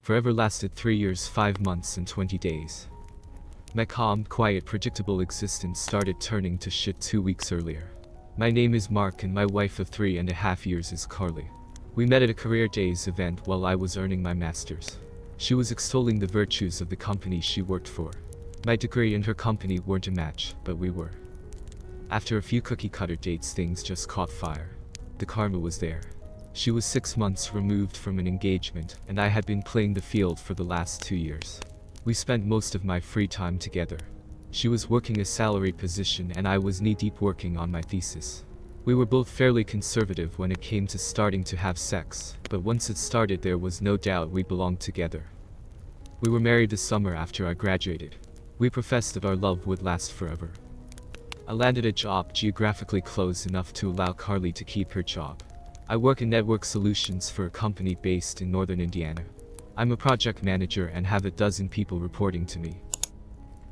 Forever lasted 3 years, 5 months and 20 days. My calm, quiet, predictable existence started turning to shit 2 weeks earlier. My name is Mark and my wife of 3.5 years is Carly. We met at a career days event while I was earning my master's. She was extolling the virtues of the company she worked for. My degree and her company weren't a match, but we were. After a few cookie-cutter dates, things just caught fire. The karma was there. She was 6 months removed from an engagement, and I had been playing the field for the last 2 years. We spent most of my free time together. She was working a salaried position and I was knee-deep working on my thesis. We were both fairly conservative when it came to starting to have sex, but once it started there was no doubt we belonged together. We were married the summer after I graduated. We professed that our love would last forever. I landed a job geographically close enough to allow Carly to keep her job. I work in network solutions for a company based in northern Indiana. I'm a project manager and have a dozen people reporting to me.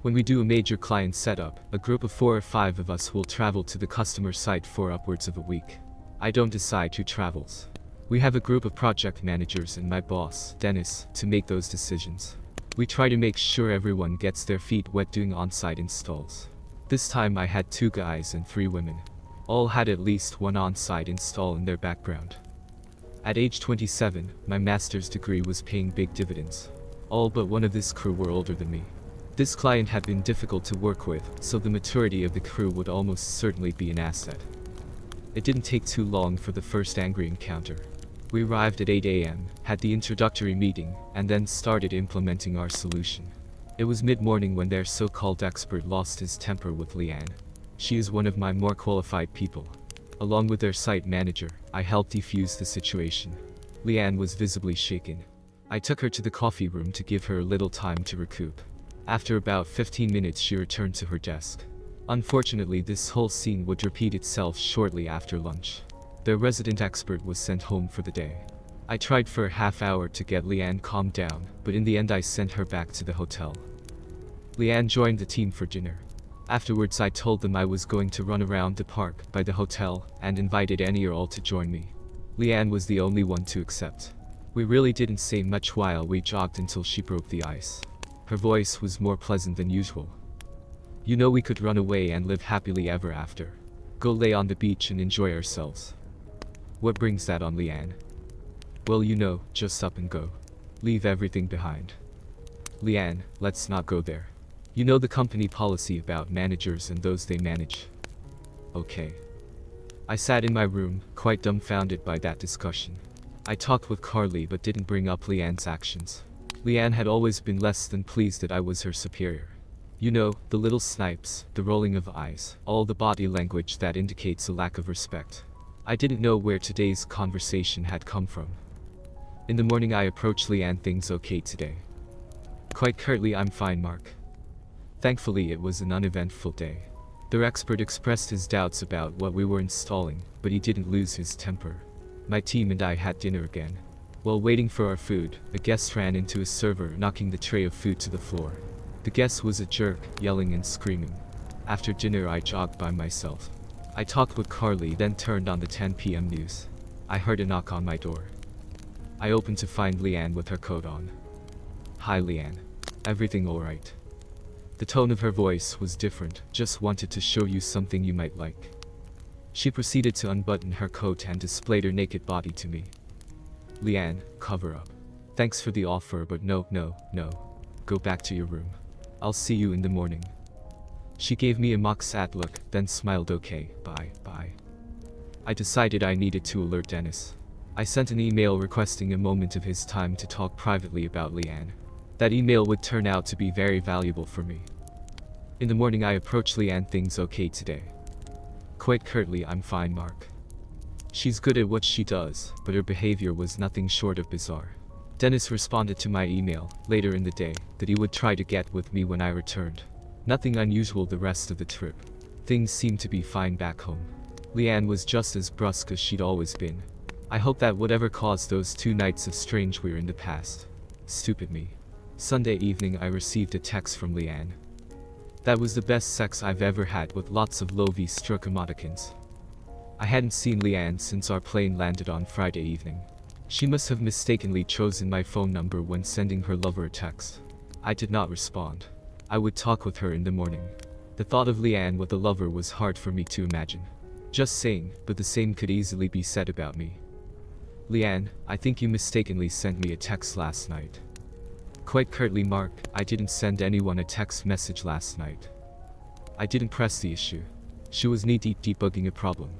When we do a major client setup, a group of 4 or 5 of us will travel to the customer site for upwards of a week. I don't decide who travels. We have a group of project managers and my boss, Dennis, to make those decisions. We try to make sure everyone gets their feet wet doing on-site installs. This time I had 2 guys and 3 women. All had at least one on-site install in their background. At age 27, my master's degree was paying big dividends. All but one of this crew were older than me. This client had been difficult to work with, so the maturity of the crew would almost certainly be an asset. It didn't take too long for the first angry encounter. We arrived at 8 a.m., had the introductory meeting, and then started implementing our solution. It was mid-morning when their so-called expert lost his temper with Leanne. She is one of my more qualified people. Along with their site manager, I helped defuse the situation. Leanne was visibly shaken. I took her to the coffee room to give her a little time to recoup. After about 15 minutes she returned to her desk. Unfortunately, this whole scene would repeat itself shortly after lunch. Their resident expert was sent home for the day. I tried for a half hour to get Leanne calmed down, but in the end I sent her back to the hotel. Leanne joined the team for dinner. Afterwards I told them I was going to run around the park by the hotel and invited any or all to join me. Leanne was the only one to accept. We really didn't say much while we jogged until she broke the ice. Her voice was more pleasant than usual. You know, we could run away and live happily ever after. Go lay on the beach and enjoy ourselves. What brings that on, Leanne? Well, you know, just up and go. Leave everything behind. Leanne, let's not go there. You know the company policy about managers and those they manage. Okay. I sat in my room, quite dumbfounded by that discussion. I talked with Carly but didn't bring up Leanne's actions. Leanne had always been less than pleased that I was her superior. You know, the little snipes, the rolling of eyes, all the body language that indicates a lack of respect. I didn't know where today's conversation had come from. In the morning I approached Leanne. Things okay today? Quite curtly, I'm fine, Mark. Thankfully it was an uneventful day. Their expert expressed his doubts about what we were installing, but he didn't lose his temper. My team and I had dinner again. While waiting for our food, a guest ran into a server, knocking the tray of food to the floor. The guest was a jerk, yelling and screaming. After dinner I jogged by myself. I talked with Carly, then turned on the 10 p.m. news. I heard a knock on my door. I opened to find Leanne with her coat on. Hi Leanne. Everything alright? The tone of her voice was different. Just wanted to show you something you might like. She proceeded to unbutton her coat and displayed her naked body to me. Leanne, cover up. Thanks for the offer, but no. Go back to your room. I'll see you in the morning. She gave me a mock sad look, then smiled. Okay, bye. I decided I needed to alert Dennis. I sent an email requesting a moment of his time to talk privately about Leanne. That email would turn out to be very valuable for me. In the morning I approached Leanne. Things okay today? Quite curtly, I'm fine, Mark. She's good at what she does, but her behavior was nothing short of bizarre. Dennis responded to my email, later in the day, that he would try to get with me when I returned. Nothing unusual the rest of the trip. Things seemed to be fine back home. Leanne was just as brusque as she'd always been. I hope that whatever caused those 2 nights of strange were in the past. Stupid me. Sunday evening I received a text from Leanne. That was the best sex I've ever had, with lots of low-V stroke emoticons. I hadn't seen Leanne since our plane landed on Friday evening. She must have mistakenly chosen my phone number when sending her lover a text. I did not respond. I would talk with her in the morning. The thought of Leanne with a lover was hard for me to imagine. Just saying, but the same could easily be said about me. Leanne, I think you mistakenly sent me a text last night. Quite curtly, Mark, I didn't send anyone a text message last night. I didn't press the issue. She was knee-deep debugging a problem.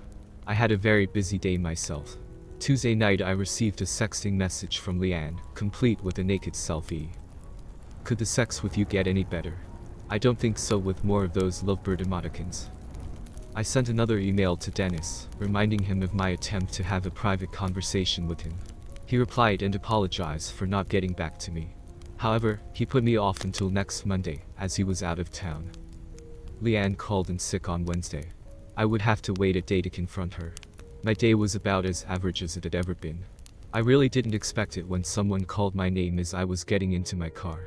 I had a very busy day myself. Tuesday night I received a sexting message from Leanne, complete with a naked selfie. Could the sex with you get any better? I don't think so, with more of those lovebird emoticons. I sent another email to Dennis, reminding him of my attempt to have a private conversation with him. He replied and apologized for not getting back to me. However, he put me off until next Monday, as he was out of town. Leanne called in sick on Wednesday. I would have to wait a day to confront her. My day was about as average as it had ever been. I really didn't expect it when someone called my name as I was getting into my car.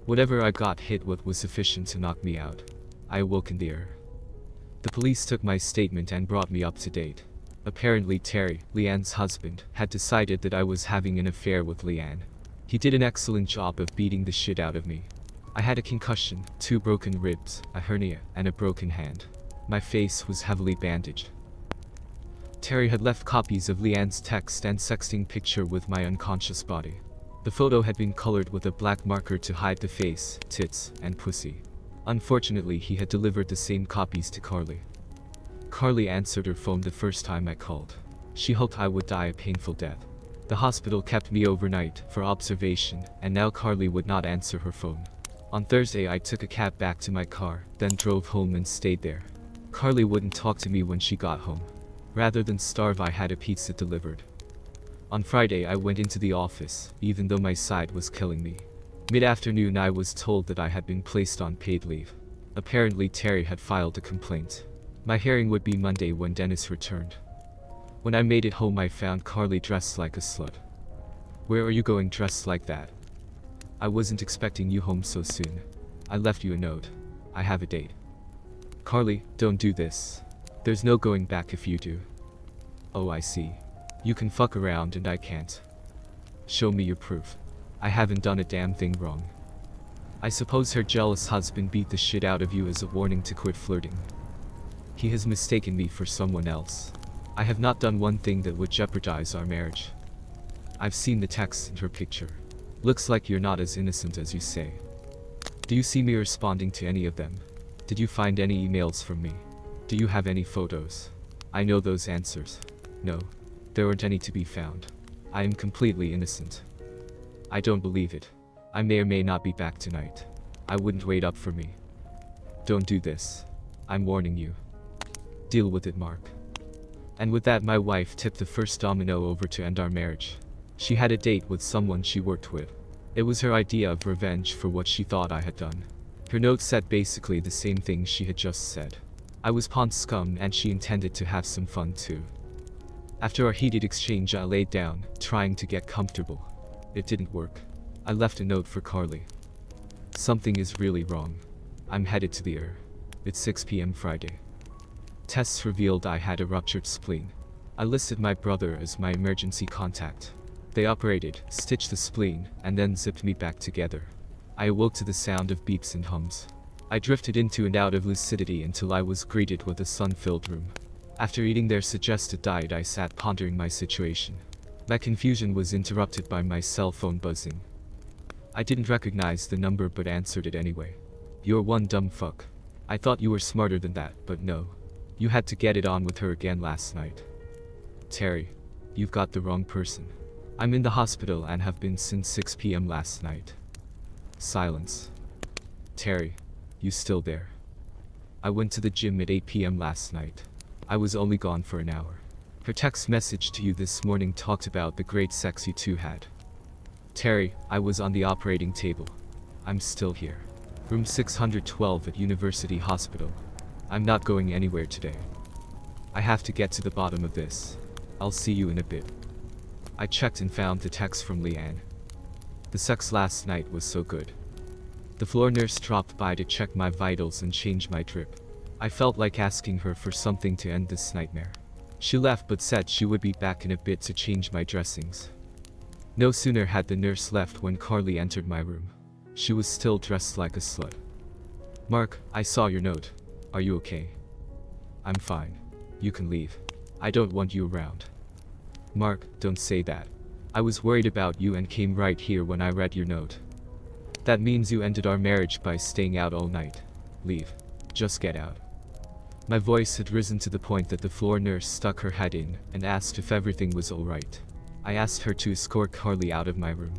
Whatever I got hit with was sufficient to knock me out. I awoke in the air. The police took my statement and brought me up to date. Apparently Terry, Leanne's husband, had decided that I was having an affair with Leanne. He did an excellent job of beating the shit out of me. I had a concussion, 2 broken ribs, a hernia, and a broken hand. My face was heavily bandaged. Terry had left copies of Leanne's text and sexting picture with my unconscious body. The photo had been colored with a black marker to hide the face, tits, and pussy. Unfortunately, he had delivered the same copies to Carly. Carly answered her phone the first time I called. She hoped I would die a painful death. The hospital kept me overnight for observation, and now Carly would not answer her phone. On Thursday I took a cab back to my car, then drove home and stayed there. Carly wouldn't talk to me when she got home. Rather than starve, I had a pizza delivered. On Friday I went into the office, even though my side was killing me. Mid-afternoon I was told that I had been placed on paid leave. Apparently Terry had filed a complaint. My hearing would be Monday when Dennis returned. When I made it home I found Carly dressed like a slut. "Where are you going dressed like that? I wasn't expecting you home so soon. I left you a note. I have a date." "Carly, don't do this. There's no going back if you do." "Oh, I see. You can fuck around and I can't. Show me your proof. I haven't done a damn thing wrong." I suppose her jealous husband beat the shit out of you as a warning to quit flirting. He has mistaken me for someone else. I have not done one thing that would jeopardize our marriage. I've seen the text and her picture. Looks like you're not as innocent as you say. Do you see me responding to any of them? Did you find any emails from me? Do you have any photos? I know those answers. No. There aren't any to be found. I am completely innocent. I don't believe it. I may or may not be back tonight. I wouldn't wait up for me. Don't do this. I'm warning you. Deal with it, Mark. And with that my wife tipped the first domino over to end our marriage. She had a date with someone she worked with. It was her idea of revenge for what she thought I had done. Her note said basically the same thing she had just said. I was pawn scum and she intended to have some fun too. After our heated exchange I laid down, trying to get comfortable. It didn't work. I left a note for Carly. "Something is really wrong. I'm headed to the ER. It's 6 p.m. Friday. Tests revealed I had a ruptured spleen. I listed my brother as my emergency contact. They operated, stitched the spleen, and then zipped me back together. I awoke to the sound of beeps and hums. I drifted into and out of lucidity until I was greeted with a sun-filled room. After eating their suggested diet I sat pondering my situation. My confusion was interrupted by my cell phone buzzing. I didn't recognize the number but answered it anyway. "You're one dumb fuck. I thought you were smarter than that, but no. You had to get it on with her again last night. Terry, you've got the wrong person. I'm in the hospital and have been since 6 p.m. last night." Silence. "Terry, you still there? I went to the gym at 8 p.m. last night. I was only gone for an hour. Her text message to you this morning talked about the great sex you two had. Terry, I was on the operating table. I'm still here. Room 612 at University Hospital. I'm not going anywhere today. I have to get to the bottom of this. I'll see you in a bit." I checked and found the text from Leanne. "The sex last night was so good. The floor nurse dropped by to check my vitals and change my drip. I felt like asking her for something to end this nightmare. She left but said she would be back in a bit to change my dressings. No sooner had the nurse left when Carly entered my room. She was still dressed like a slut. "Mark, I saw your note. Are you okay?" "I'm fine. You can leave. I don't want you around." "Mark, don't say that. I was worried about you and came right here when I read your note. That means you ended our marriage by staying out all night. Leave. Just get out." My voice had risen to the point that the floor nurse stuck her head in and asked if everything was alright. I asked her to escort Carly out of my room.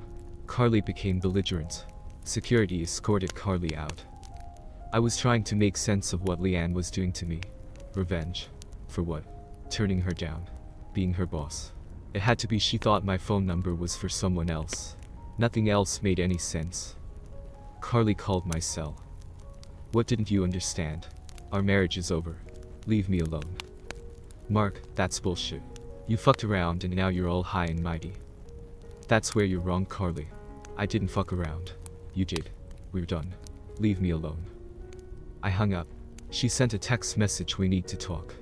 Carly became belligerent. Security escorted Carly out. I was trying to make sense of what Leanne was doing to me. Revenge. For what? Turning her down. Being her boss. It had to be she thought my phone number was for someone else. Nothing else made any sense. Carly called my cell. "What didn't you understand? Our marriage is over. Leave me alone." "Mark, that's bullshit. You fucked around and now you're all high and mighty." "That's where you're wrong, Carly. I didn't fuck around. You did. We're done. Leave me alone." I hung up. She sent a text message, "We need to talk."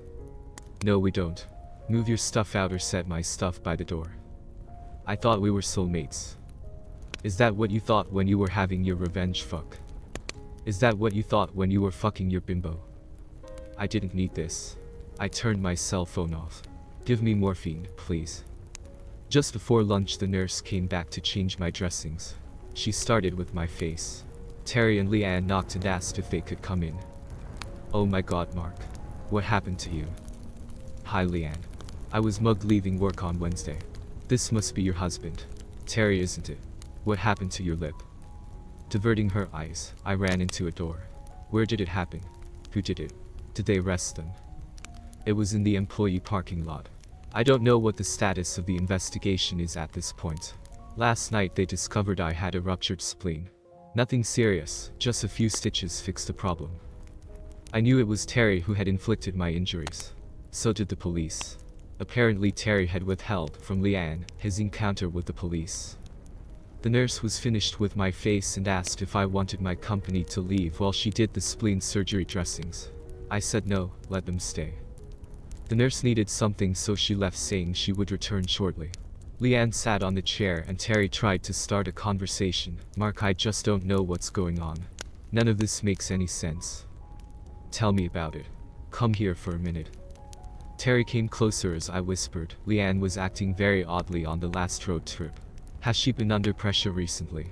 "No, we don't. Move your stuff out or set my stuff by the door." I thought we were soulmates. Is that what you thought when you were having your revenge fuck? Is that what you thought when you were fucking your bimbo? I didn't need this. I turned my cell phone off. "Give me morphine, please." Just before lunch, the nurse came back to change my dressings. She started with my face. Terry and Leanne knocked and asked if they could come in. "Oh my god, Mark. What happened to you?" "Hi, Leanne. I was mugged leaving work on Wednesday. This must be your husband. Terry, isn't it? What happened to your lip?" Diverting her eyes, I ran into a door. "Where did it happen? Who did it? Did they arrest them?" "It was in the employee parking lot. I don't know what the status of the investigation is at this point. Last night they discovered I had a ruptured spleen. Nothing serious, just a few stitches fixed the problem. I knew it was Terry who had inflicted my injuries. So did the police. Apparently Terry had withheld from Leanne his encounter with the police." The nurse was finished with my face and asked if I wanted my company to leave while she did the spleen surgery dressings. I said no, let them stay. The nurse needed something, so she left, saying she would return shortly. Leanne sat on the chair and Terry tried to start a conversation. "Mark, I just don't know what's going on. None of this makes any sense. Tell me about it. Come here for a minute." Terry came closer as I whispered. Leanne was acting very oddly on the last road trip. Has she been under pressure recently?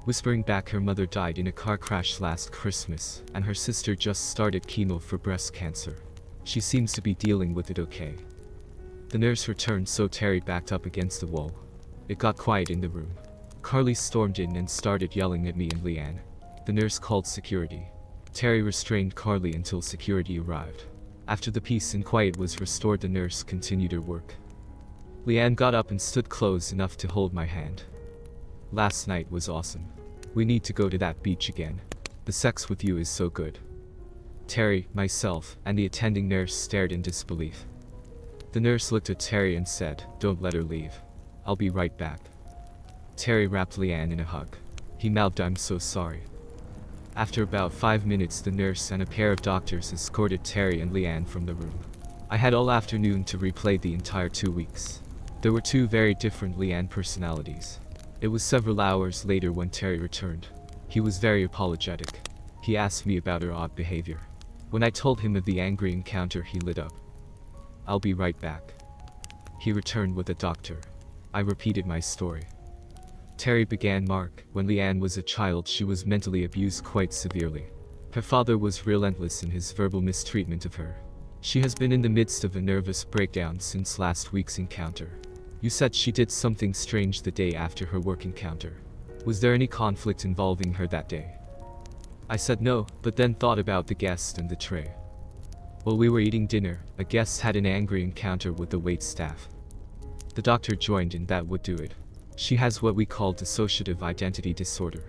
Whispering back, her mother died in a car crash last Christmas, and her sister just started chemo for breast cancer. She seems to be dealing with it okay. The nurse returned, so Terry backed up against the wall. It got quiet in the room. Carly stormed in and started yelling at me and Leanne. The nurse called security. Terry restrained Carly until security arrived. After the peace and quiet was restored, the nurse continued her work. Leanne got up and stood close enough to hold my hand. "Last night was awesome. We need to go to that beach again. The sex with you is so good." Terry, myself, and the attending nurse stared in disbelief. The nurse looked at Terry and said, "Don't let her leave. I'll be right back." Terry wrapped Leanne in a hug. He mouthed, "I'm so sorry." After about 5 minutes, the nurse and a pair of doctors escorted Terry and Leanne from the room. I had all afternoon to replay the entire 2 weeks. There were two very different Leanne personalities. It was several hours later when Terry returned. He was very apologetic. He asked me about her odd behavior. When I told him of the angry encounter, he lit up. "I'll be right back." He returned with a doctor. I repeated my story. Terry began, "Mark, when Leanne was a child, she was mentally abused quite severely. Her father was relentless in his verbal mistreatment of her. She has been in the midst of a nervous breakdown since last week's encounter. You said she did something strange the day after her work encounter. Was there any conflict involving her that day?" I said no, but then thought about the guest and the tray. While we were eating dinner, a guest had an angry encounter with the wait staff. The doctor joined in. That would do it. She has what we call dissociative identity disorder.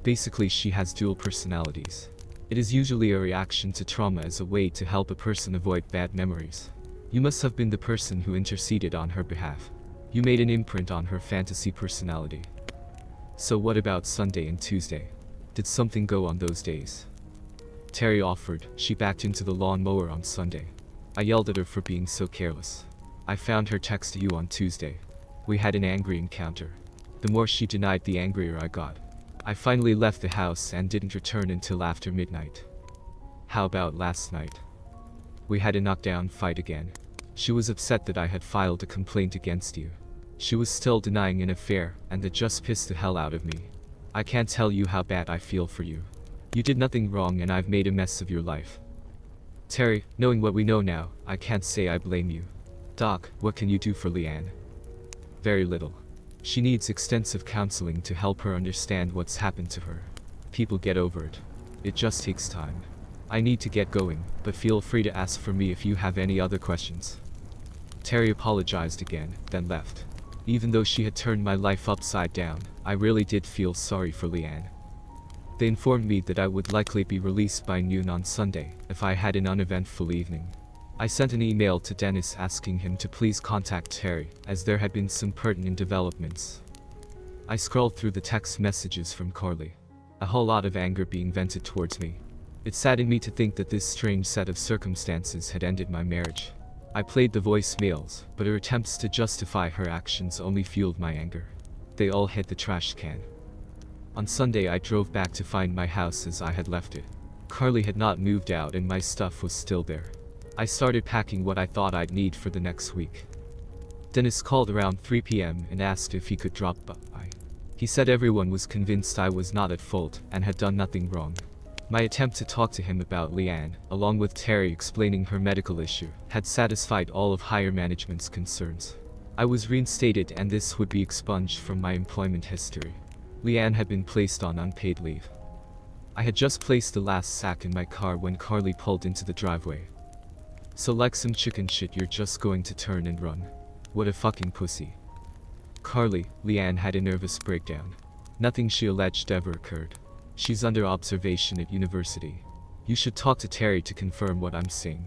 Basically, she has dual personalities. It is usually a reaction to trauma as a way to help a person avoid bad memories. You must have been the person who interceded on her behalf. You made an imprint on her fantasy personality. So what about Sunday and Tuesday? Did something go on those days?" Terry offered. "She backed into the lawnmower on Sunday. I yelled at her for being so careless. I found her text to you on Tuesday. We had an angry encounter. The more she denied, the angrier I got. I finally left the house and didn't return until after midnight. How about last night? We had a knockdown fight again. She was upset that I had filed a complaint against you. She was still denying an affair, and that just pissed the hell out of me. I can't tell you how bad I feel for you. You did nothing wrong and I've made a mess of your life. Terry, knowing what we know now, I can't say I blame you. Doc, what can you do for Leanne? Very little. She needs extensive counseling to help her understand what's happened to her. People get over it. It just takes time. I need to get going, but feel free to ask for me if you have any other questions. Terry apologized again, then left. Even though she had turned my life upside down, I really did feel sorry for Leanne. They informed me that I would likely be released by noon on Sunday, if I had an uneventful evening. I sent an email to Dennis asking him to please contact Terry, as there had been some pertinent developments. I scrolled through the text messages from Carly. A whole lot of anger being vented towards me. It saddened me to think that this strange set of circumstances had ended my marriage. I played the voicemails, but her attempts to justify her actions only fueled my anger. They all hit the trash can. On Sunday I drove back to find my house as I had left it. Carly had not moved out and my stuff was still there. I started packing what I thought I'd need for the next week. Dennis called around 3 p.m. and asked if he could drop by. He said everyone was convinced I was not at fault and had done nothing wrong. My attempt to talk to him about Leanne, along with Terry explaining her medical issue, had satisfied all of higher management's concerns. I was reinstated and this would be expunged from my employment history. Leanne had been placed on unpaid leave. I had just placed the last sack in my car when Carly pulled into the driveway. So like some chicken shit you're just going to turn and run. What a fucking pussy. Carly, Leanne had a nervous breakdown. Nothing she alleged ever occurred. She's under observation at university. You should talk to Terry to confirm what I'm saying.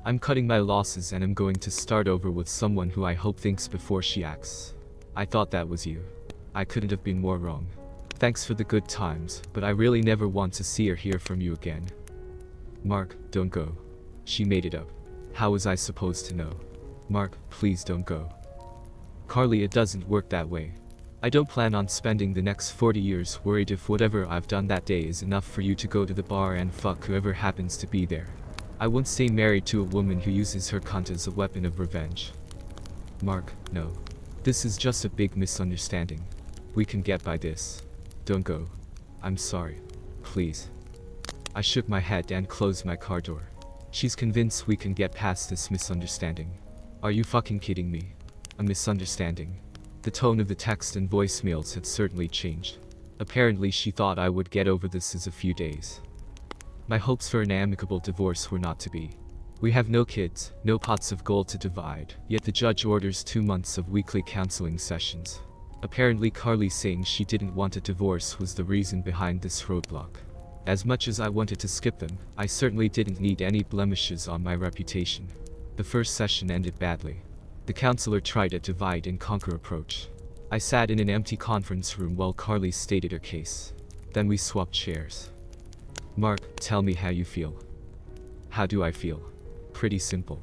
I'm cutting my losses and I'm going to start over with someone who I hope thinks before she acts. I thought that was you. I couldn't have been more wrong. Thanks for the good times, but I really never want to see or hear from you again. Mark, don't go. She made it up. How was I supposed to know? Mark, please don't go. Carly, it doesn't work that way. I don't plan on spending the next 40 years worried if whatever I've done that day is enough for you to go to the bar and fuck whoever happens to be there. I won't stay married to a woman who uses her cunt as a weapon of revenge. Mark, no. This is just a big misunderstanding. We can get by this. Don't go. I'm sorry. Please. I shook my head and closed my car door. She's convinced we can get past this misunderstanding. Are you fucking kidding me? A misunderstanding. The tone of the text and voicemails had certainly changed. Apparently she thought I would get over this as a few days. My hopes for an amicable divorce were not to be. We have no kids, no pots of gold to divide, yet the judge orders 2 months of weekly counseling sessions. Apparently Carly saying she didn't want a divorce was the reason behind this roadblock. As much as I wanted to skip them, I certainly didn't need any blemishes on my reputation. The first session ended badly. The counselor tried a divide and conquer approach. I sat in an empty conference room while Carly stated her case. Then we swapped chairs. Mark, tell me how you feel. How do I feel? Pretty simple.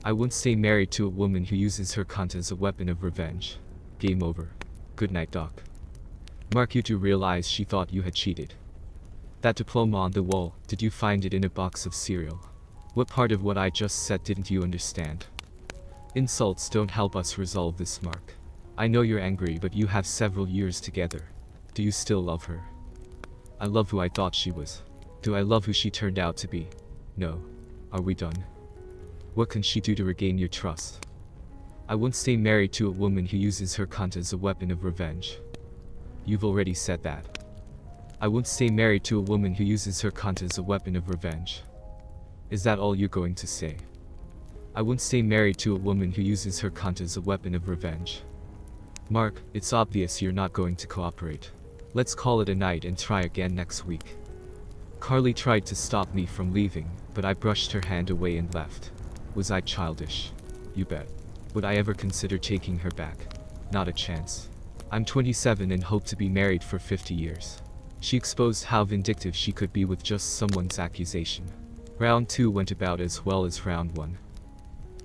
I won't stay married to a woman who uses her cunt as a weapon of revenge. Game over. Good night, Doc. Mark, you do realize she thought you had cheated. That diploma on the wall, did you find it in a box of cereal? What part of what I just said didn't you understand? Insults don't help us resolve this, Mark. I know you're angry, but you have several years together. Do you still love her? I love who I thought she was. Do I love who she turned out to be? No. Are we done? What can she do to regain your trust? I won't stay married to a woman who uses her cunt as a weapon of revenge. You've already said that. I won't stay married to a woman who uses her cunt as a weapon of revenge. Is that all you're going to say? I won't stay married to a woman who uses her cunt as a weapon of revenge. Mark, it's obvious you're not going to cooperate. Let's call it a night and try again next week. Carly tried to stop me from leaving, but I brushed her hand away and left. Was I childish? You bet. Would I ever consider taking her back? Not a chance. I'm 27 and hope to be married for 50 years. She exposed how vindictive she could be with just someone's accusation. Round 2 went about as well as round 1.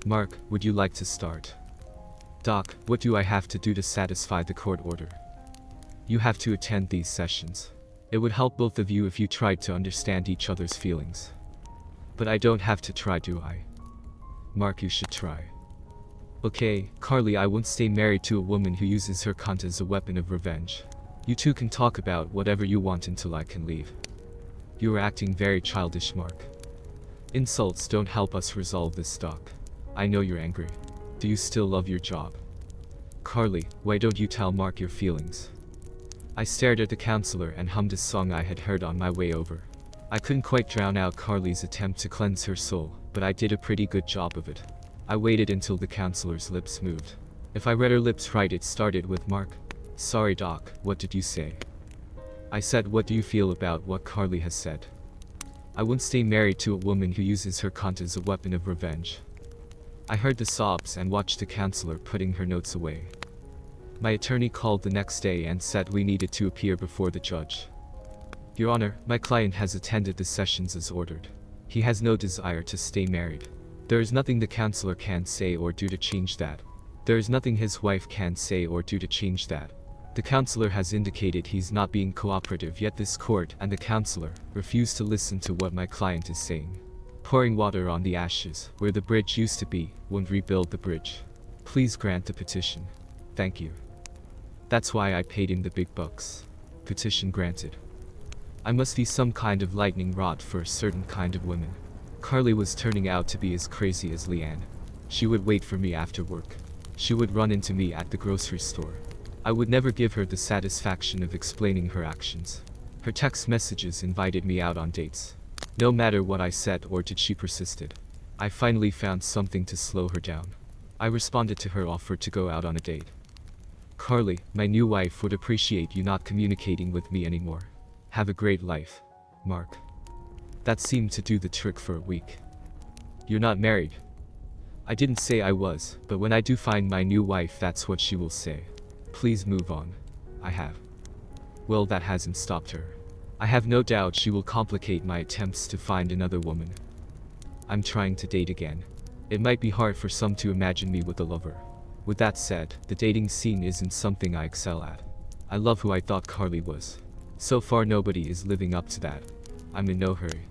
Mark, would you like to start? Doc, what do I have to do to satisfy the court order? You have to attend these sessions. It would help both of you if you tried to understand each other's feelings. But I don't have to try, do I? Mark, you should try. Okay, Carly, I won't stay married to a woman who uses her cunt as a weapon of revenge. You two can talk about whatever you want until I can leave. You are acting very childish, Mark. Insults don't help us resolve this, Doc. I know you're angry. Do you still love your job? Carly, why don't you tell Mark your feelings? I stared at the counselor and hummed a song I had heard on my way over. I couldn't quite drown out Carly's attempt to cleanse her soul, but I did a pretty good job of it. I waited until the counselor's lips moved. If I read her lips right, it started with Mark. Sorry, Doc, what did you say? I said, what do you feel about what Carly has said? I won't stay married to a woman who uses her cunt as a weapon of revenge. I heard the sobs and watched the counselor putting her notes away. My attorney called the next day and said we needed to appear before the judge. Your Honor, my client has attended the sessions as ordered. He has no desire to stay married. There is nothing the counselor can say or do to change that. There is nothing his wife can say or do to change that. The counselor has indicated he's not being cooperative, yet this court and the counselor refuse to listen to what my client is saying. Pouring water on the ashes, where the bridge used to be, won't rebuild the bridge. Please grant the petition. Thank you. That's why I paid him the big bucks. Petition granted. I must be some kind of lightning rod for a certain kind of woman. Carly was turning out to be as crazy as Leanne. She would wait for me after work. She would run into me at the grocery store. I would never give her the satisfaction of explaining her actions. Her text messages invited me out on dates. No matter what I said or did, she persisted. I finally found something to slow her down. I responded to her offer to go out on a date. Carly, my new wife would appreciate you not communicating with me anymore. Have a great life, Mark. That seemed to do the trick for a week. You're not married. I didn't say I was, but when I do find my new wife, that's what she will say. Please move on. I have. Well, that hasn't stopped her. I have no doubt she will complicate my attempts to find another woman. I'm trying to date again. It might be hard for some to imagine me with a lover. With that said, the dating scene isn't something I excel at. I love who I thought Carly was. So far, nobody is living up to that. I'm in no hurry.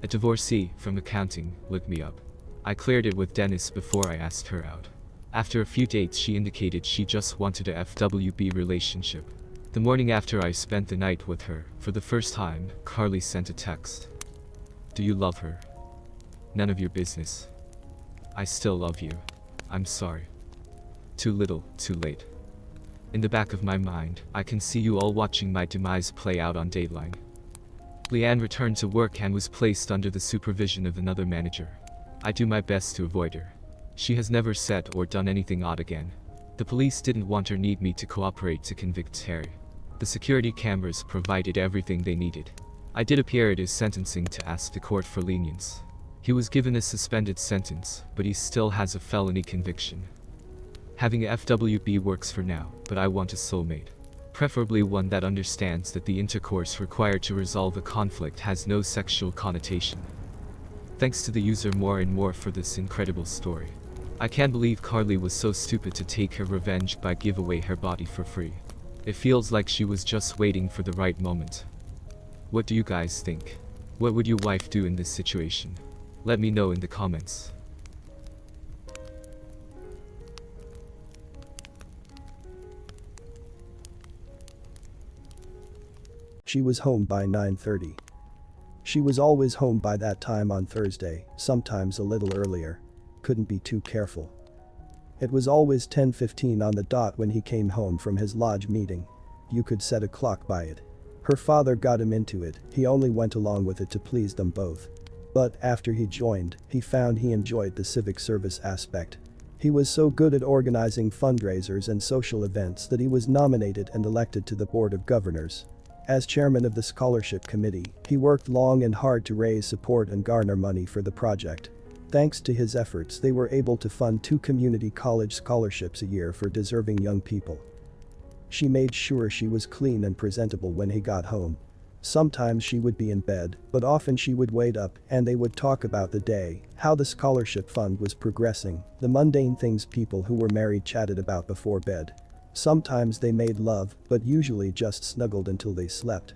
A divorcee from accounting looked me up. I cleared it with Dennis before I asked her out. After a few dates, she indicated she just wanted a FWB relationship. The morning after I spent the night with her, for the first time, Carly sent a text. Do you love her? None of your business. I still love you. I'm sorry. Too little, too late. In the back of my mind, I can see you all watching my demise play out on Dateline. Leanne returned to work and was placed under the supervision of another manager. I do my best to avoid her. She has never said or done anything odd again. The police didn't want or need me to cooperate to convict Terry. The security cameras provided everything they needed. I did appear at his sentencing to ask the court for lenience. He was given a suspended sentence, but he still has a felony conviction. Having a FWB works for now, but I want a soulmate. Preferably one that understands that the intercourse required to resolve a conflict has no sexual connotation. Thanks to the user more and more for this incredible story. I can't believe Carly was so stupid to take her revenge by give away her body for free. It feels like she was just waiting for the right moment. What do you guys think? What would your wife do in this situation? Let me know in the comments. She was home by 9:30. She was always home by that time on Thursday, sometimes a little earlier. Couldn't be too careful. It was always 10:15 on the dot when he came home from his lodge meeting. You could set a clock by it. Her father got him into it, he only went along with it to please them both. But after he joined, he found he enjoyed the civic service aspect. He was so good at organizing fundraisers and social events that he was nominated and elected to the Board of Governors. As chairman of the scholarship committee, he worked long and hard to raise support and garner money for the project. Thanks to his efforts, they were able to fund 2 community college scholarships a year for deserving young people. She made sure she was clean and presentable when he got home. Sometimes she would be in bed, but often she would wait up and they would talk about the day, how the scholarship fund was progressing, the mundane things people who were married chatted about before bed. Sometimes they made love, but usually just snuggled until they slept.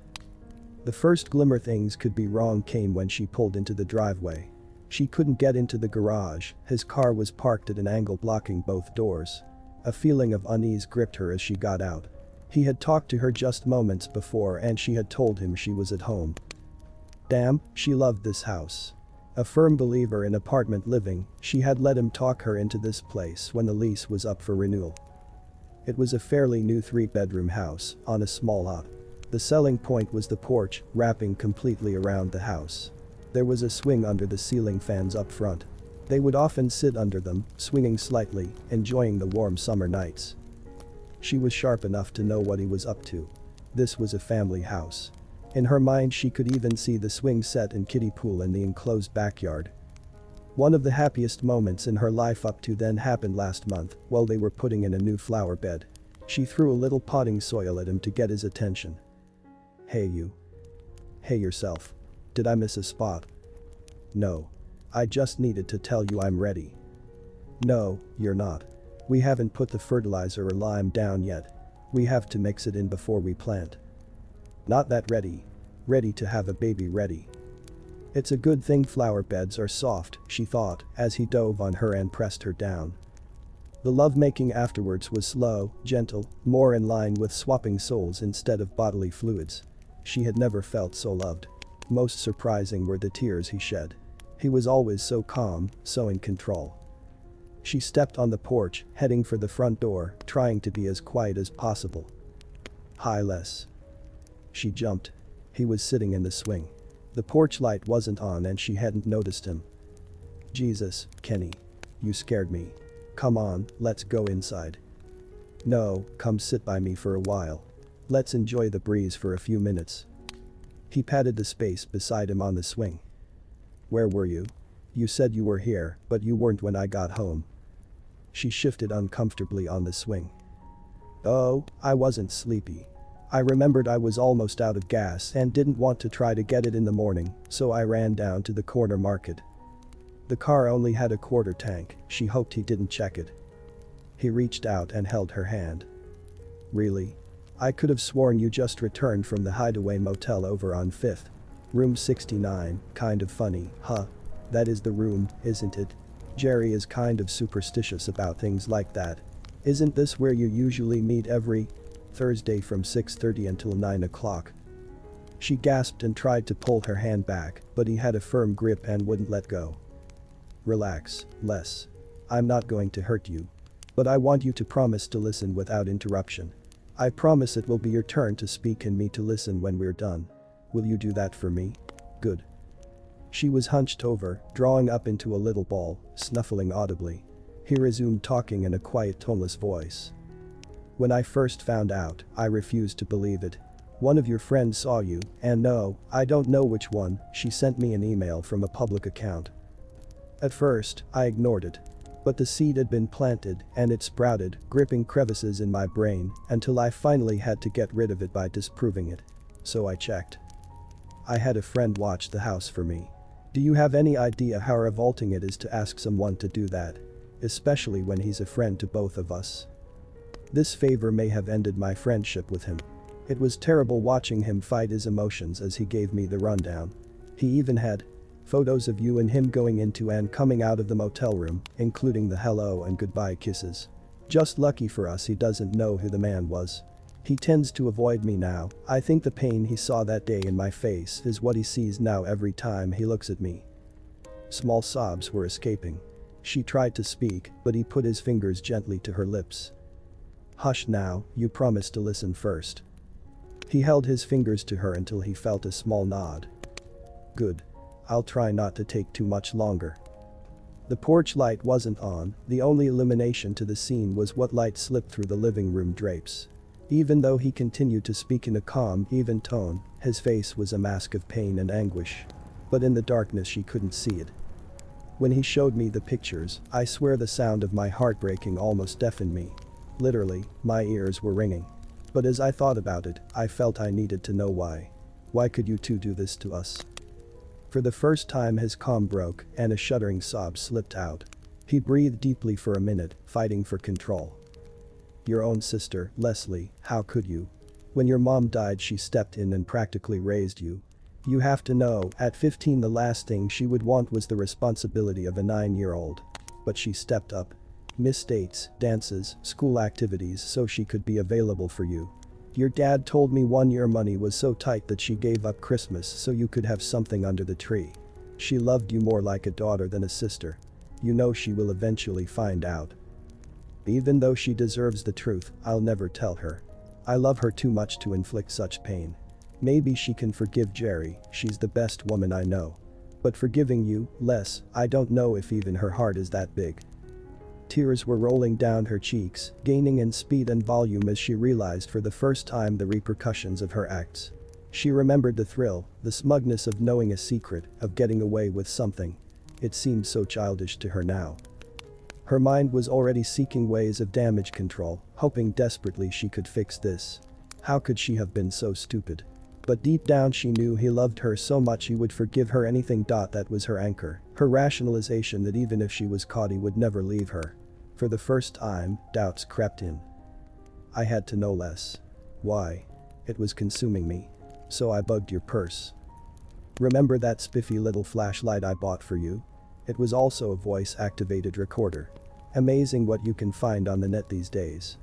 The first glimmer things could be wrong came when she pulled into the driveway. She couldn't get into the garage, his car was parked at an angle blocking both doors. A feeling of unease gripped her as she got out. He had talked to her just moments before and she had told him she was at home. Damn, she loved this house. A firm believer in apartment living, she had let him talk her into this place when the lease was up for renewal. It was a fairly new 3-bedroom house on a small lot. The selling point was the porch, wrapping completely around the house. There was a swing under the ceiling fans up front. They would often sit under them, swinging slightly, enjoying the warm summer nights. She was sharp enough to know what he was up to. This was a family house. In her mind she could even see the swing set and kiddie pool in the enclosed backyard. One of the happiest moments in her life up to then happened last month while they were putting in a new flower bed. She threw a little potting soil at him to get his attention. "Hey you. Hey yourself. Did I miss a spot?" "No. I just needed to tell you I'm ready." "No, you're not. We haven't put the fertilizer or lime down yet. We have to mix it in before we plant." "Not that ready. Ready to have a baby ready." It's a good thing flower beds are soft, she thought, as he dove on her and pressed her down. The lovemaking afterwards was slow, gentle, more in line with swapping souls instead of bodily fluids. She had never felt so loved. Most surprising were the tears he shed. He was always so calm, so in control. She stepped on the porch, heading for the front door, trying to be as quiet as possible. "Hi Les." She jumped. He was sitting in the swing. The porch light wasn't on and she hadn't noticed him. "Jesus, Kenny. You scared me. Come on, let's go inside." "No, come sit by me for a while. Let's enjoy the breeze for a few minutes." He patted the space beside him on the swing. "Where were you? You said you were here, but you weren't when I got home." She shifted uncomfortably on the swing. "Oh, I wasn't sleepy. I remembered I was almost out of gas and didn't want to try to get it in the morning, so I ran down to the corner market." The car only had a quarter tank, she hoped he didn't check it. He reached out and held her hand. "Really? I could have sworn you just returned from the Hideaway Motel over on 5th. Room 69, kind of funny, huh? That is the room, isn't it? Jerry is kind of superstitious about things like that. Isn't this where you usually meet every Thursday from 6:30 until 9 o'clock? She gasped and tried to pull her hand back, but he had a firm grip and wouldn't let go. "Relax, Les. I'm not going to hurt you. But I want you to promise to listen without interruption. I promise it will be your turn to speak and me to listen when we're done. Will you do that for me? Good." She was hunched over, drawing up into a little ball, snuffling audibly. He resumed talking in a quiet, toneless voice. "When I first found out, I refused to believe it. One of your friends saw you, and no, I don't know which one, she sent me an email from a public account. At first, I ignored it. But the seed had been planted, and it sprouted, gripping crevices in my brain, until I finally had to get rid of it by disproving it. So I checked. I had a friend watch the house for me. Do you have any idea how revolting it is to ask someone to do that? Especially when he's a friend to both of us. This favor may have ended my friendship with him. It was terrible watching him fight his emotions as he gave me the rundown. He even had photos of you and him going into and coming out of the motel room, including the hello and goodbye kisses. Just lucky for us he doesn't know who the man was. He tends to avoid me now. I think the pain he saw that day in my face is what he sees now every time he looks at me." Small sobs were escaping. She tried to speak, but he put his fingers gently to her lips. "Hush now, you promised to listen first." He held his fingers to her until he felt a small nod. "Good. I'll try not to take too much longer." The porch light wasn't on, the only illumination to the scene was what light slipped through the living room drapes. Even though he continued to speak in a calm, even tone, his face was a mask of pain and anguish. But in the darkness she couldn't see it. "When he showed me the pictures, I swear the sound of my heart breaking almost deafened me. Literally, my ears were ringing. But as I thought about it, I felt I needed to know why. Why could you two do this to us? For the first time his calm broke and a shuddering sob slipped out. He breathed deeply for a minute, fighting for control. Your own sister, Leslie, how could you? When your mom died she stepped in and practically raised you. You have to know, at 15 the last thing she would want was the responsibility of a 9-year-old. But she stepped up. Missed dates, dances, school activities so she could be available for you. Your dad told me one year money was so tight that she gave up Christmas so you could have something under the tree. She loved you more like a daughter than a sister. You know she will eventually find out. Even though she deserves the truth, I'll never tell her. I love her too much to inflict such pain. Maybe she can forgive Jerry, she's the best woman I know. But forgiving you, Les, I don't know if even her heart is that big. Tears were rolling down her cheeks, gaining in speed and volume as she realized for the first time the repercussions of her acts. She remembered the thrill, the smugness of knowing a secret, of getting away with something. It seemed so childish to her now. Her mind was already seeking ways of damage control, hoping desperately she could fix this. How could she have been so stupid? But deep down she knew he loved her so much he would forgive her anything. That was her anchor, her rationalization that even if she was caught he would never leave her. For the first time, doubts crept in. I had to know less. Why? It was consuming me. So I bugged your purse. Remember that spiffy little flashlight I bought for you? It was also a voice-activated recorder. Amazing what you can find on the net these days.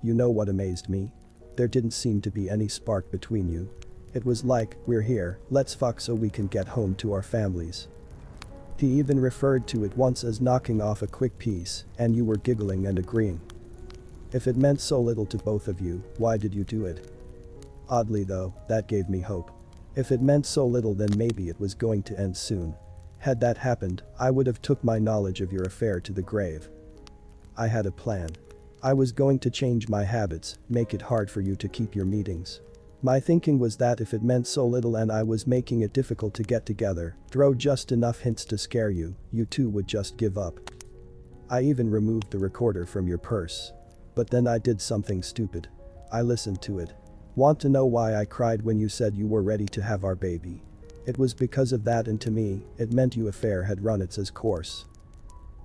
You know what amazed me? There didn't seem to be any spark between you. It was like, we're here, let's fuck so we can get home to our families. He even referred to it once as knocking off a quick piece, and you were giggling and agreeing. If it meant so little to both of you, why did you do it? Oddly though, that gave me hope. If it meant so little then maybe it was going to end soon. Had that happened, I would have took my knowledge of your affair to the grave. I had a plan. I was going to change my habits, make it hard for you to keep your meetings. My thinking was that if it meant so little and I was making it difficult to get together, throw just enough hints to scare you, you two would just give up. I even removed the recorder from your purse. But then I did something stupid. I listened to it. Want to know why I cried when you said you were ready to have our baby? It was because of that, and to me, it meant your affair had run its course.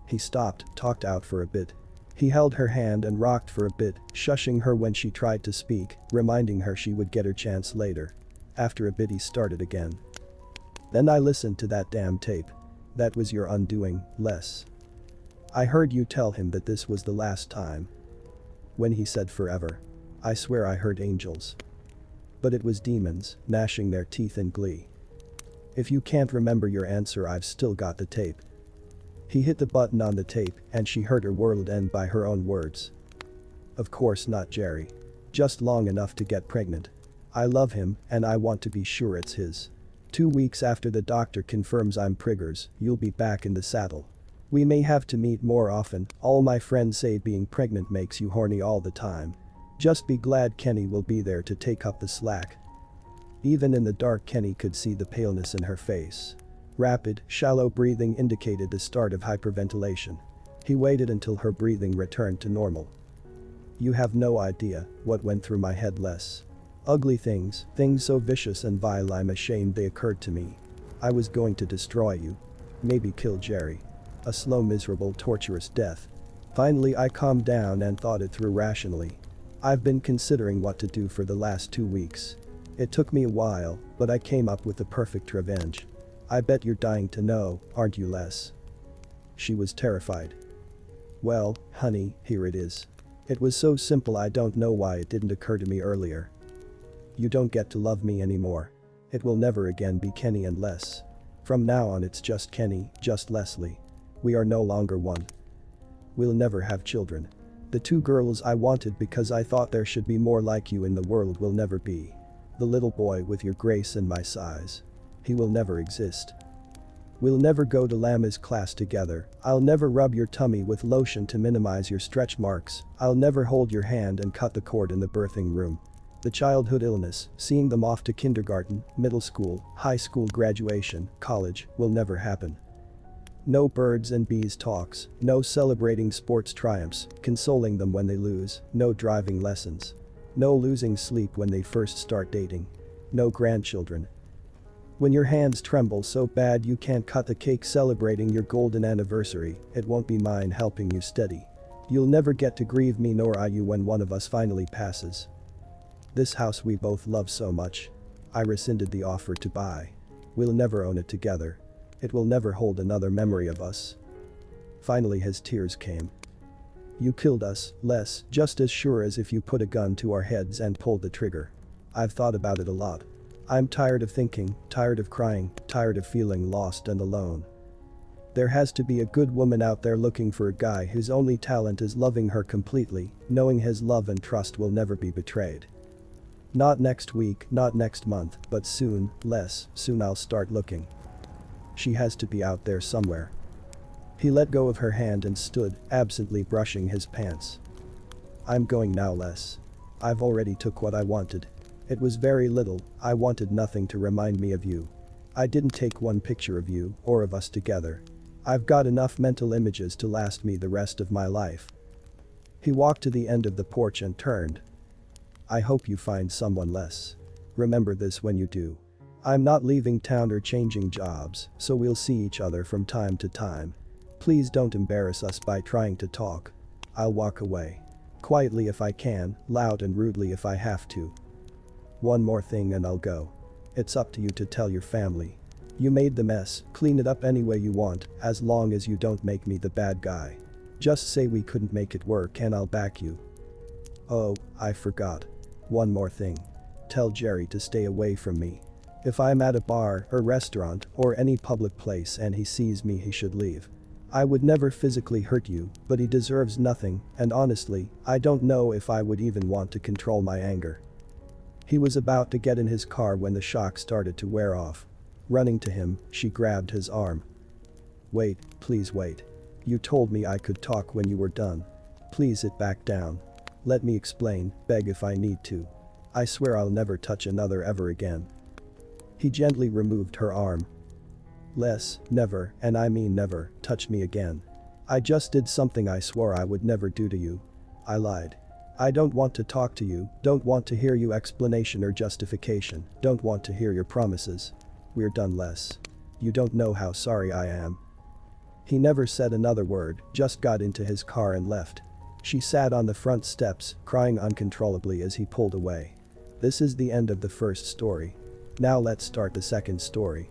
He stopped, talked out for a bit. He held her hand and rocked for a bit, shushing her when she tried to speak, reminding her she would get her chance later. After a bit he started again. Then I listened to that damn tape. That was your undoing, Les. I heard you tell him that this was the last time. When he said forever. I swear I heard angels. But it was demons, gnashing their teeth in glee. If you can't remember your answer, I've still got the tape. He hit the button on the tape and she heard her world end by her own words. Of course not Jerry. Just long enough to get pregnant. I love him and I want to be sure it's his. 2 weeks after the doctor confirms I'm preggers, you'll be back in the saddle. We may have to meet more often. All my friends say being pregnant makes you horny all the time. Just be glad Kenny will be there to take up the slack. Even in the dark Kenny could see the paleness in her face. Rapid, shallow breathing indicated the start of hyperventilation. He waited until her breathing returned to normal. You have no idea what went through my head, Les. Ugly things, things so vicious and vile I'm ashamed they occurred to me. I was going to destroy you. Maybe kill Jerry. A slow, miserable, torturous death. Finally I calmed down and thought it through rationally. I've been considering what to do for the last 2 weeks. It took me a while, but I came up with the perfect revenge. I bet you're dying to know, aren't you, Les? She was terrified. Well, honey, here it is. It was so simple I don't know why it didn't occur to me earlier. You don't get to love me anymore. It will never again be Kenny and Les. From now on it's just Kenny, just Leslie. We are no longer one. We'll never have children. The 2 girls I wanted because I thought there should be more like you in the world will never be. The little boy with your grace and my size. He will never exist. We'll never go to Lama's class together. I'll never rub your tummy with lotion to minimize your stretch marks. I'll never hold your hand and cut the cord in the birthing room. The childhood illness, seeing them off to kindergarten, middle school, high school graduation, college, will never happen. No birds and bees talks, no celebrating sports triumphs, consoling them when they lose, no driving lessons. No losing sleep when they first start dating. No grandchildren. When your hands tremble so bad you can't cut the cake celebrating your golden anniversary, it won't be mine helping you steady. You'll never get to grieve me nor I you when one of us finally passes. This house we both love so much. I rescinded the offer to buy. We'll never own it together. It will never hold another memory of us. Finally his tears came. You killed us, Les, just as sure as if you put a gun to our heads and pulled the trigger. I've thought about it a lot. I'm tired of thinking, tired of crying, tired of feeling lost and alone. There has to be a good woman out there looking for a guy whose only talent is loving her completely, knowing his love and trust will never be betrayed. Not next week, not next month, but soon, Les, soon I'll start looking. She has to be out there somewhere. He let go of her hand and stood, absently brushing his pants. I'm going now, Les. I've already took what I wanted. It was very little, I wanted nothing to remind me of you. I didn't take one picture of you, or of us together. I've got enough mental images to last me the rest of my life. He walked to the end of the porch and turned. I hope you find someone, Les. Remember this when you do. I'm not leaving town or changing jobs, so we'll see each other from time to time. Please don't embarrass us by trying to talk. I'll walk away. Quietly if I can, loud and rudely if I have to. One more thing and I'll go. It's up to you to tell your family. You made the mess, clean it up any way you want, as long as you don't make me the bad guy. Just say we couldn't make it work and I'll back you. Oh, I forgot. One more thing. Tell Jerry to stay away from me. If I'm at a bar or restaurant or any public place and he sees me he should leave. I would never physically hurt you, but he deserves nothing, and honestly, I don't know if I would even want to control my anger. He was about to get in his car when the shock started to wear off. Running to him, she grabbed his arm. Wait, please wait. You told me I could talk when you were done. Please sit back down. Let me explain, beg if I need to. I swear I'll never touch another ever again. He gently removed her arm. Les, never, and I mean never, touch me again. I just did something I swore I would never do to you. I lied. I don't want to talk to you, don't want to hear your explanation or justification, don't want to hear your promises. We're done, Les. You don't know how sorry I am. He never said another word, just got into his car and left. She sat on the front steps, crying uncontrollably as he pulled away. This is the end of the first story. Now let's start the second story.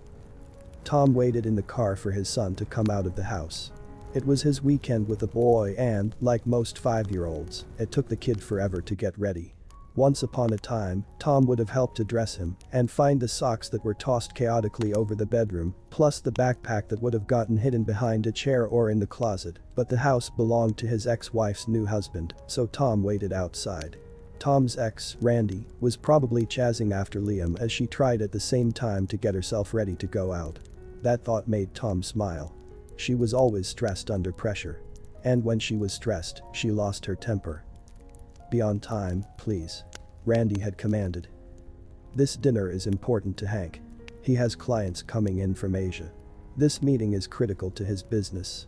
Tom waited in the car for his son to come out of the house. It was his weekend with the boy and, like most 5-year-olds, it took the kid forever to get ready. Once upon a time, Tom would have helped to dress him and find the socks that were tossed chaotically over the bedroom, plus the backpack that would have gotten hidden behind a chair or in the closet, but the house belonged to his ex-wife's new husband, so Tom waited outside. Tom's ex, Randy, was probably chazzing after Liam as she tried at the same time to get herself ready to go out. That thought made Tom smile. She was always stressed under pressure. And when she was stressed, she lost her temper. Be on time, please. Randy had commanded. This dinner is important to Hank. He has clients coming in from Asia. This meeting is critical to his business.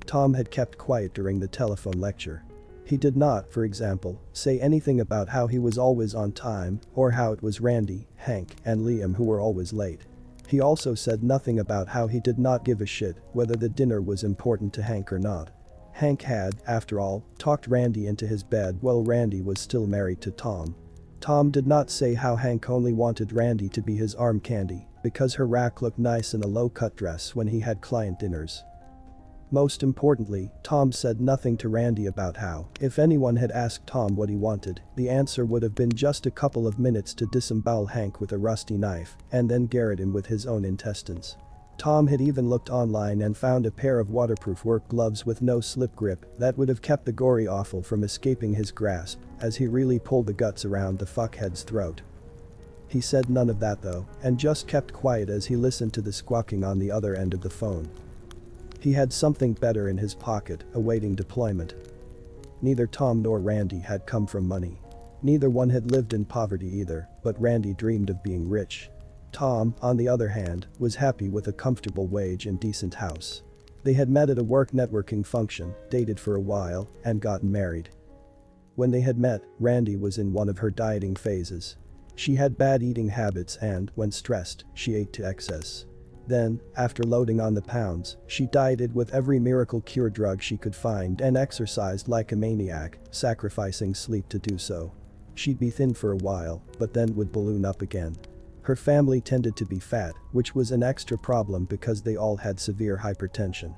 Tom had kept quiet during the telephone lecture. He did not, for example, say anything about how he was always on time or how it was Randy, Hank, and Liam who were always late. He also said nothing about how he did not give a shit whether the dinner was important to Hank or not. Hank had, after all, talked Randy into his bed while Randy was still married to Tom. Tom did not say how Hank only wanted Randy to be his arm candy because her rack looked nice in a low-cut dress when he had client dinners. Most importantly, Tom said nothing to Randy about how, if anyone had asked Tom what he wanted, the answer would have been just a couple of minutes to disembowel Hank with a rusty knife and then garrot him with his own intestines. Tom had even looked online and found a pair of waterproof work gloves with no slip grip that would have kept the gory offal from escaping his grasp as he really pulled the guts around the fuckhead's throat. He said none of that though, and just kept quiet as he listened to the squawking on the other end of the phone. He had something better in his pocket, awaiting deployment. Neither Tom nor Randy had come from money. Neither one had lived in poverty either, but Randy dreamed of being rich. Tom, on the other hand, was happy with a comfortable wage and decent house. They had met at a work networking function, dated for a while, and gotten married. When they had met, Randy was in one of her dieting phases. She had bad eating habits and, when stressed, she ate to excess. Then, after loading on the pounds, she dieted with every miracle cure drug she could find and exercised like a maniac, sacrificing sleep to do so. She'd be thin for a while, but then would balloon up again. Her family tended to be fat, which was an extra problem because they all had severe hypertension.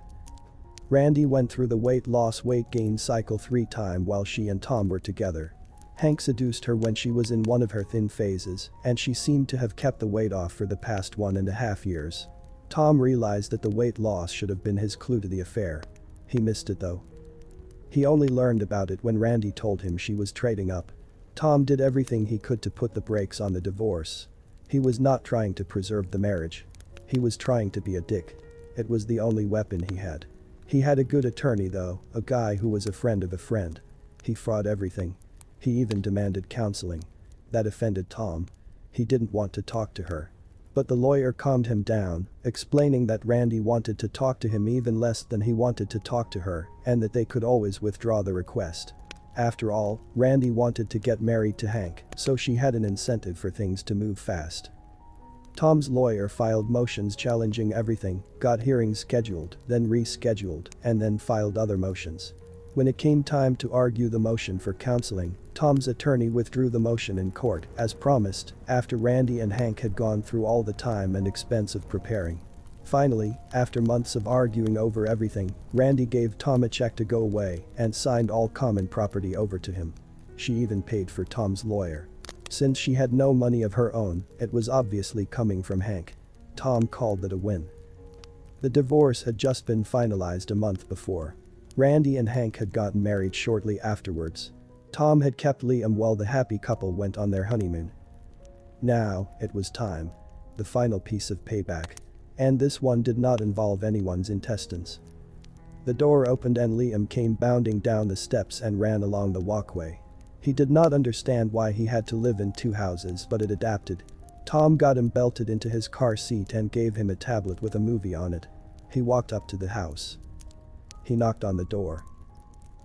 Randy went through the weight loss weight gain cycle 3 times while she and Tom were together. Hank seduced her when she was in one of her thin phases, and she seemed to have kept the weight off for the past 1.5 years. Tom realized that the weight loss should have been his clue to the affair. He missed it though. He only learned about it when Randy told him she was trading up. Tom did everything he could to put the brakes on the divorce. He was not trying to preserve the marriage. He was trying to be a dick. It was the only weapon he had. He had a good attorney though, a guy who was a friend of a friend. He fought everything. He even demanded counseling. That offended Tom. He didn't want to talk to her. But the lawyer calmed him down, explaining that Randy wanted to talk to him even less than he wanted to talk to her, and that they could always withdraw the request. After all, Randy wanted to get married to Hank, so she had an incentive for things to move fast. Tom's lawyer filed motions challenging everything, got hearings scheduled, then rescheduled, and then filed other motions. When it came time to argue the motion for counseling, Tom's attorney withdrew the motion in court, as promised, after Randy and Hank had gone through all the time and expense of preparing. Finally, after months of arguing over everything, Randy gave Tom a check to go away and signed all common property over to him. She even paid for Tom's lawyer. Since she had no money of her own, it was obviously coming from Hank. Tom called it a win. The divorce had just been finalized a month before. Randy and Hank had gotten married shortly afterwards. Tom had kept Liam while the happy couple went on their honeymoon. Now, it was time. The final piece of payback. And this one did not involve anyone's intestines. The door opened and Liam came bounding down the steps and ran along the walkway. He did not understand why he had to live in 2 houses, but it adapted. Tom got him belted into his car seat and gave him a tablet with a movie on it. He walked up to the house. He knocked on the door.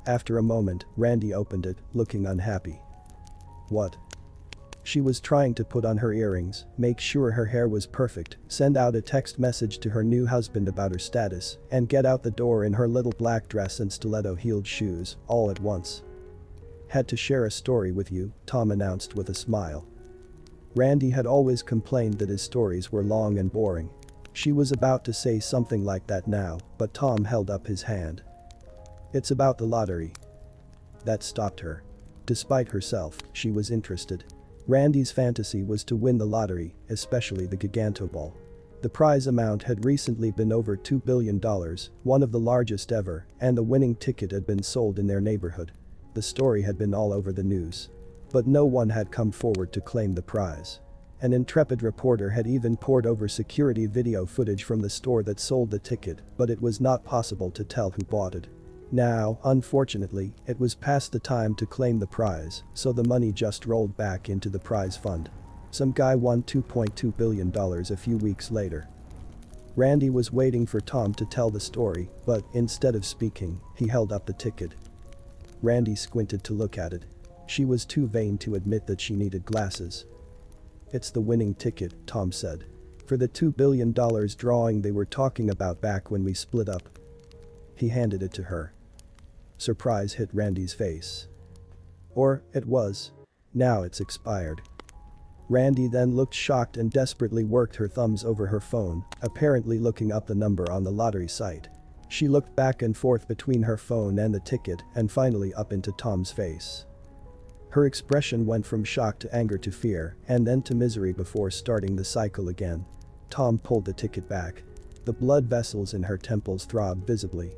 After a moment, Randy opened it, looking unhappy. What? She was trying to put on her earrings, make sure her hair was perfect, send out a text message to her new husband about her status, and get out the door in her little black dress and stiletto-heeled shoes, all at once. Had to share a story with you, Tom announced with a smile. Randy had always complained that his stories were long and boring. She was about to say something like that now, but Tom held up his hand. It's about the lottery. That stopped her. Despite herself, she was interested. Randy's fantasy was to win the lottery, especially the Gigantoball. The prize amount had recently been over $2 billion, one of the largest ever, and the winning ticket had been sold in their neighborhood. The story had been all over the news. But no one had come forward to claim the prize. An intrepid reporter had even pored over security video footage from the store that sold the ticket, but it was not possible to tell who bought it. Now, unfortunately, it was past the time to claim the prize, so the money just rolled back into the prize fund. Some guy won $2.2 billion a few weeks later. Randy was waiting for Tom to tell the story, but instead of speaking, he held up the ticket. Randy squinted to look at it. She was too vain to admit that she needed glasses. It's the winning ticket, Tom said. For the $2 billion drawing they were talking about back when we split up. He handed it to her. Surprise hit Randy's face. Or, it was. Now it's expired. Randy then looked shocked and desperately worked her thumbs over her phone, apparently looking up the number on the lottery site. She looked back and forth between her phone and the ticket and finally up into Tom's face. Her expression went from shock to anger to fear and then to misery before starting the cycle again. Tom pulled the ticket back. The blood vessels in her temples throbbed visibly.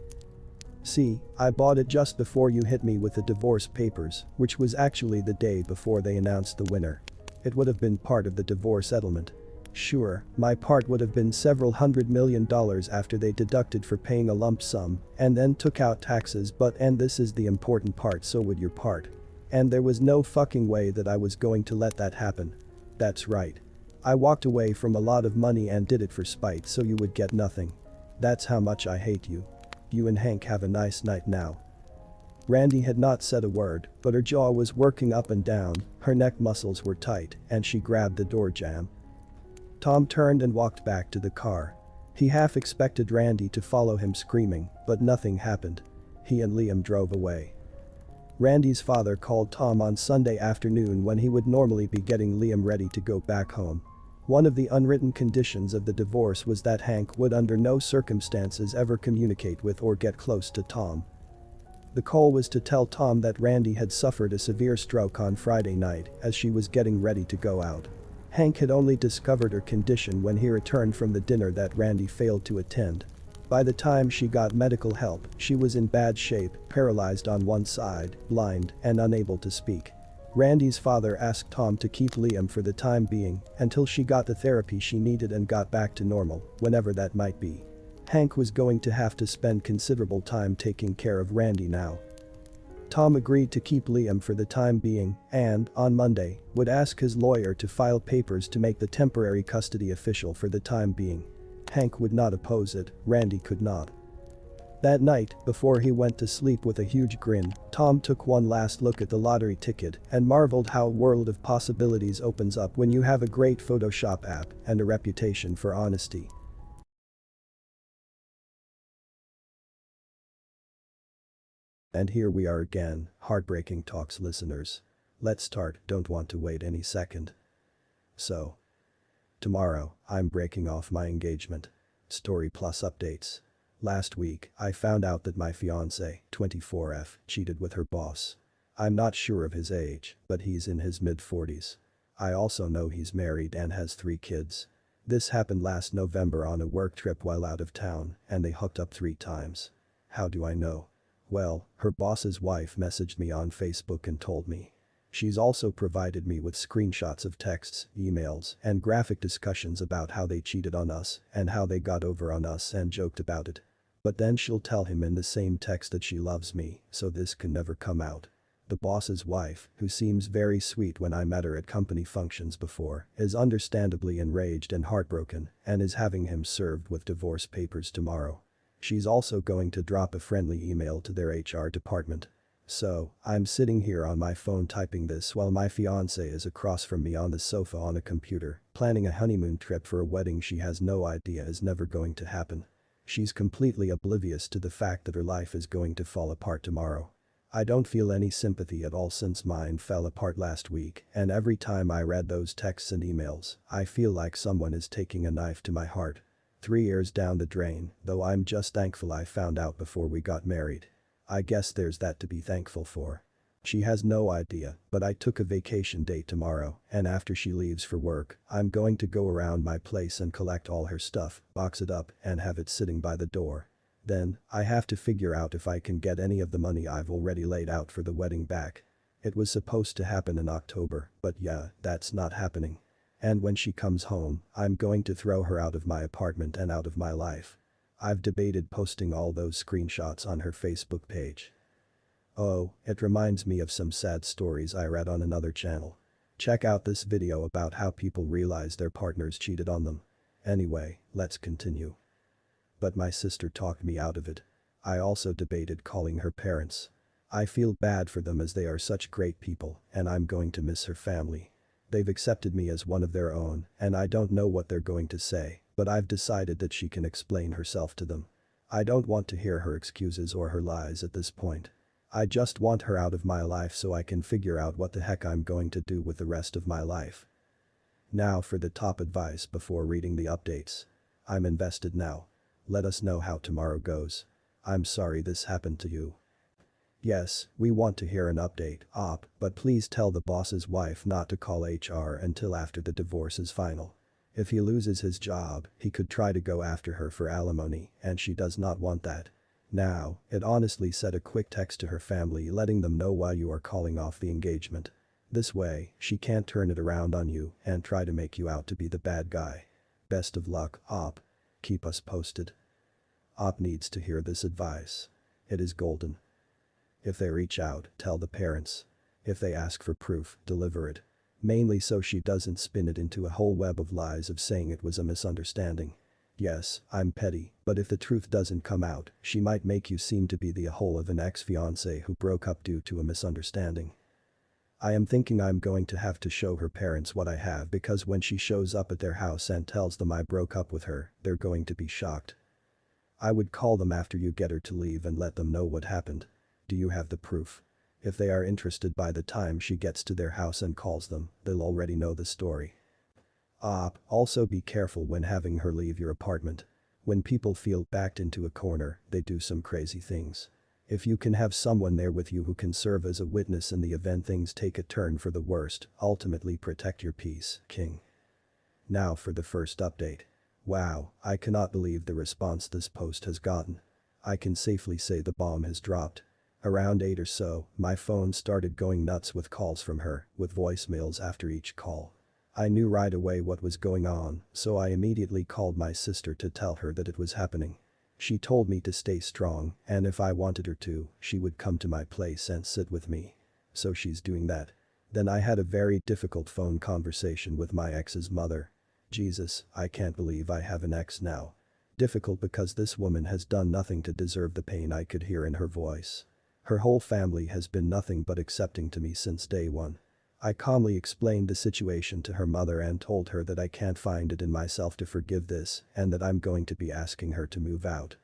See, I bought it just before you hit me with the divorce papers, which was actually the day before they announced the winner. It would have been part of the divorce settlement. Sure, my part would have been several $100 million after they deducted for paying a lump sum and then took out taxes, and this is the important part, so would your part. And there was no fucking way that I was going to let that happen. That's right. I walked away from a lot of money and did it for spite so you would get nothing. That's how much I hate you. You and Hank have a nice night now. Randy had not said a word, but her jaw was working up and down, her neck muscles were tight, and she grabbed the door jamb. Tom turned and walked back to the car. He half expected Randy to follow him screaming, but nothing happened. He and Liam drove away. Randy's father called Tom on Sunday afternoon when he would normally be getting Liam ready to go back home. One of the unwritten conditions of the divorce was that Hank would under no circumstances ever communicate with or get close to Tom. The call was to tell Tom that Randy had suffered a severe stroke on Friday night as she was getting ready to go out. Hank had only discovered her condition when he returned from the dinner that Randy failed to attend. By the time she got medical help, she was in bad shape, paralyzed on one side, blind, and unable to speak. Randy's father asked Tom to keep Liam for the time being until she got the therapy she needed and got back to normal, whenever that might be. Hank was going to have to spend considerable time taking care of Randy now. Tom agreed to keep Liam for the time being and, on Monday, would ask his lawyer to file papers to make the temporary custody official for the time being. Hank would not oppose it, Randy could not. That night, before he went to sleep with a huge grin, Tom took one last look at the lottery ticket and marveled how a world of possibilities opens up when you have a great Photoshop app and a reputation for honesty. And here we are again, Heartbreaking Talks listeners. Let's start, don't want to wait any second. So. Tomorrow, I'm breaking off my engagement. Story plus updates. Last week, I found out that my fiancé, 24F, cheated with her boss. I'm not sure of his age, but he's in his mid-40s. I also know he's married and has 3 kids. This happened last November on a work trip while out of town, and they hooked up 3 times. How do I know? Well, her boss's wife messaged me on Facebook and told me. She's also provided me with screenshots of texts, emails, and graphic discussions about how they cheated on us and how they got over on us and joked about it. But then she'll tell him in the same text that she loves me, so this can never come out. The boss's wife, who seems very sweet when I met her at company functions before, is understandably enraged and heartbroken and is having him served with divorce papers tomorrow. She's also going to drop a friendly email to their HR department. So, I'm sitting here on my phone typing this while my fiancé is across from me on the sofa on a computer, planning a honeymoon trip for a wedding she has no idea is never going to happen. She's completely oblivious to the fact that her life is going to fall apart tomorrow. I don't feel any sympathy at all since mine fell apart last week, and every time I read those texts and emails, I feel like someone is taking a knife to my heart. 3 years down the drain, though I'm just thankful I found out before we got married. I guess there's that to be thankful for. She has no idea, but I took a vacation day tomorrow, and after she leaves for work, I'm going to go around my place and collect all her stuff, box it up, and have it sitting by the door. Then, I have to figure out if I can get any of the money I've already laid out for the wedding back. It was supposed to happen in October, but yeah, that's not happening. And when she comes home, I'm going to throw her out of my apartment and out of my life. I've debated posting all those screenshots on her Facebook page. Oh, it reminds me of some sad stories I read on another channel. Check out this video about how people realize their partners cheated on them. Anyway, let's continue. But my sister talked me out of it. I also debated calling her parents. I feel bad for them as they are such great people, and I'm going to miss her family. They've accepted me as one of their own, and I don't know what they're going to say, but I've decided that she can explain herself to them. I don't want to hear her excuses or her lies at this point. I just want her out of my life so I can figure out what the heck I'm going to do with the rest of my life. Now for the top advice before reading the updates. I'm invested now. Let us know how tomorrow goes. I'm sorry this happened to you. Yes, we want to hear an update, but please tell the boss's wife not to call HR until after the divorce is final. If he loses his job, he could try to go after her for alimony, and she does not want that. Now, it honestly said a quick text to her family letting them know why you are calling off the engagement. This way, she can't turn it around on you and try to make you out to be the bad guy. Best of luck, Op. Keep us posted. Op needs to hear this advice. It is golden. If they reach out, tell the parents. If they ask for proof, deliver it. Mainly so she doesn't spin it into a whole web of lies of saying it was a misunderstanding. Yes, I'm petty, but if the truth doesn't come out, she might make you seem to be the a-hole of an ex-fiancé who broke up due to a misunderstanding. I am thinking I'm going to have to show her parents what I have because when she shows up at their house and tells them I broke up with her, they're going to be shocked. I would call them after you get her to leave and let them know what happened. Do you have the proof? If they are interested by the time she gets to their house and calls them, they'll already know the story. Also be careful when having her leave your apartment. When people feel backed into a corner, they do some crazy things. If you can have someone there with you who can serve as a witness in the event things take a turn for the worst, ultimately protect your peace, King. Now for the first update. Wow, I cannot believe the response this post has gotten. I can safely say the bomb has dropped. Around 8 or so, my phone started going nuts with calls from her, with voicemails after each call. I knew right away what was going on, so I immediately called my sister to tell her that it was happening. She told me to stay strong, and if I wanted her to, she would come to my place and sit with me. So she's doing that. Then I had a very difficult phone conversation with my ex's mother. Jesus, I can't believe I have an ex now. Difficult because this woman has done nothing to deserve the pain I could hear in her voice. Her whole family has been nothing but accepting to me since day one. I calmly explained the situation to her mother and told her that I can't find it in myself to forgive this and that I'm going to be asking her to move out.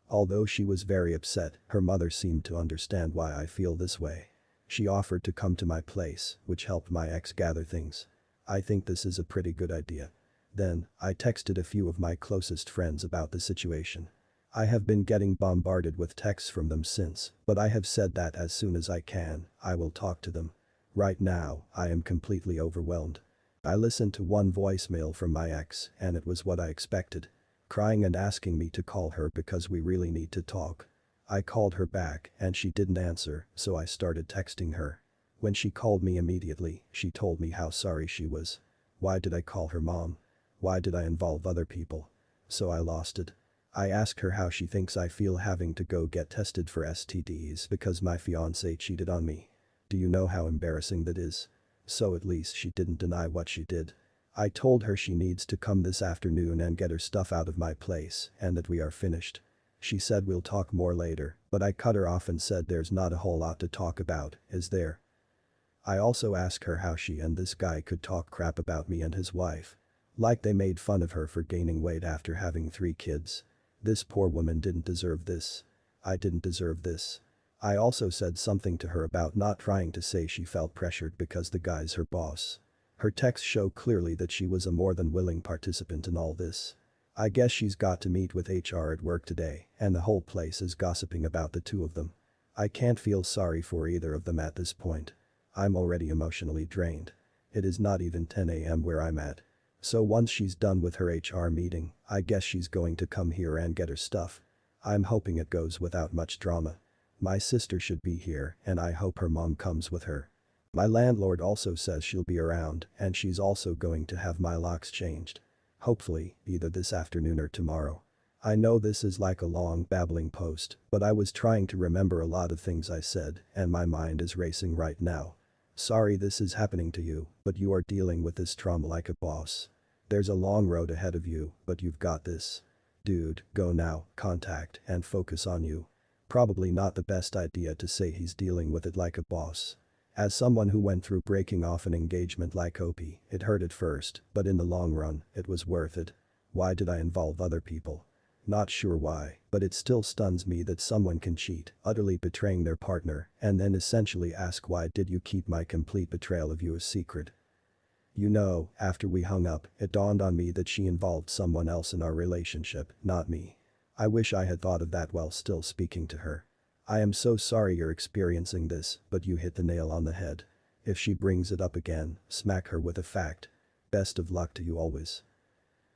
Although she was very upset, her mother seemed to understand why I feel this way. She offered to come to my place, which helped my ex gather things. I think this is a pretty good idea. Then, I texted a few of my closest friends about the situation. I have been getting bombarded with texts from them since, but I have said that as soon as I can, I will talk to them. Right now, I am completely overwhelmed. I listened to one voicemail from my ex, and it was what I expected. Crying and asking me to call her because we really need to talk. I called her back, and she didn't answer, so I started texting her. When she called me immediately, she told me how sorry she was. Why did I call her mom? Why did I involve other people? So I lost it. I asked her how she thinks I feel having to go get tested for STDs because my fiancé cheated on me. Do you know how embarrassing that is? So at least she didn't deny what she did. I told her she needs to come this afternoon and get her stuff out of my place and that we are finished. She said we'll talk more later, but I cut her off and said there's not a whole lot to talk about, is there? I also asked her how she and this guy could talk crap about me and his wife. Like they made fun of her for gaining weight after having 3 kids. This poor woman didn't deserve this. I didn't deserve this. I also said something to her about not trying to say she felt pressured because the guy's her boss. Her texts show clearly that she was a more than willing participant in all this. I guess she's got to meet with HR at work today, and the whole place is gossiping about the two of them. I can't feel sorry for either of them at this point. I'm already emotionally drained. It is not even 10 a.m. where I'm at. So once she's done with her HR meeting, I guess she's going to come here and get her stuff. I'm hoping it goes without much drama. My sister should be here, and I hope her mom comes with her. My landlord also says she'll be around, and she's also going to have my locks changed. Hopefully, either this afternoon or tomorrow. I know this is like a long babbling post, but I was trying to remember a lot of things I said, and my mind is racing right now. Sorry this is happening to you, but you are dealing with this trauma like a boss. There's a long road ahead of you, but you've got this. Dude, go now, contact, and focus on you. Probably not the best idea to say he's dealing with it like a boss. As someone who went through breaking off an engagement like Opie, it hurt at first, but in the long run, it was worth it. Why did I involve other people? Not sure why, but it still stuns me that someone can cheat, utterly betraying their partner, and then essentially ask why did you keep my complete betrayal of you a secret? You know, after we hung up, it dawned on me that she involved someone else in our relationship, not me. I wish I had thought of that while still speaking to her. I am so sorry you're experiencing this, but you hit the nail on the head. If she brings it up again, smack her with a fact. Best of luck to you always.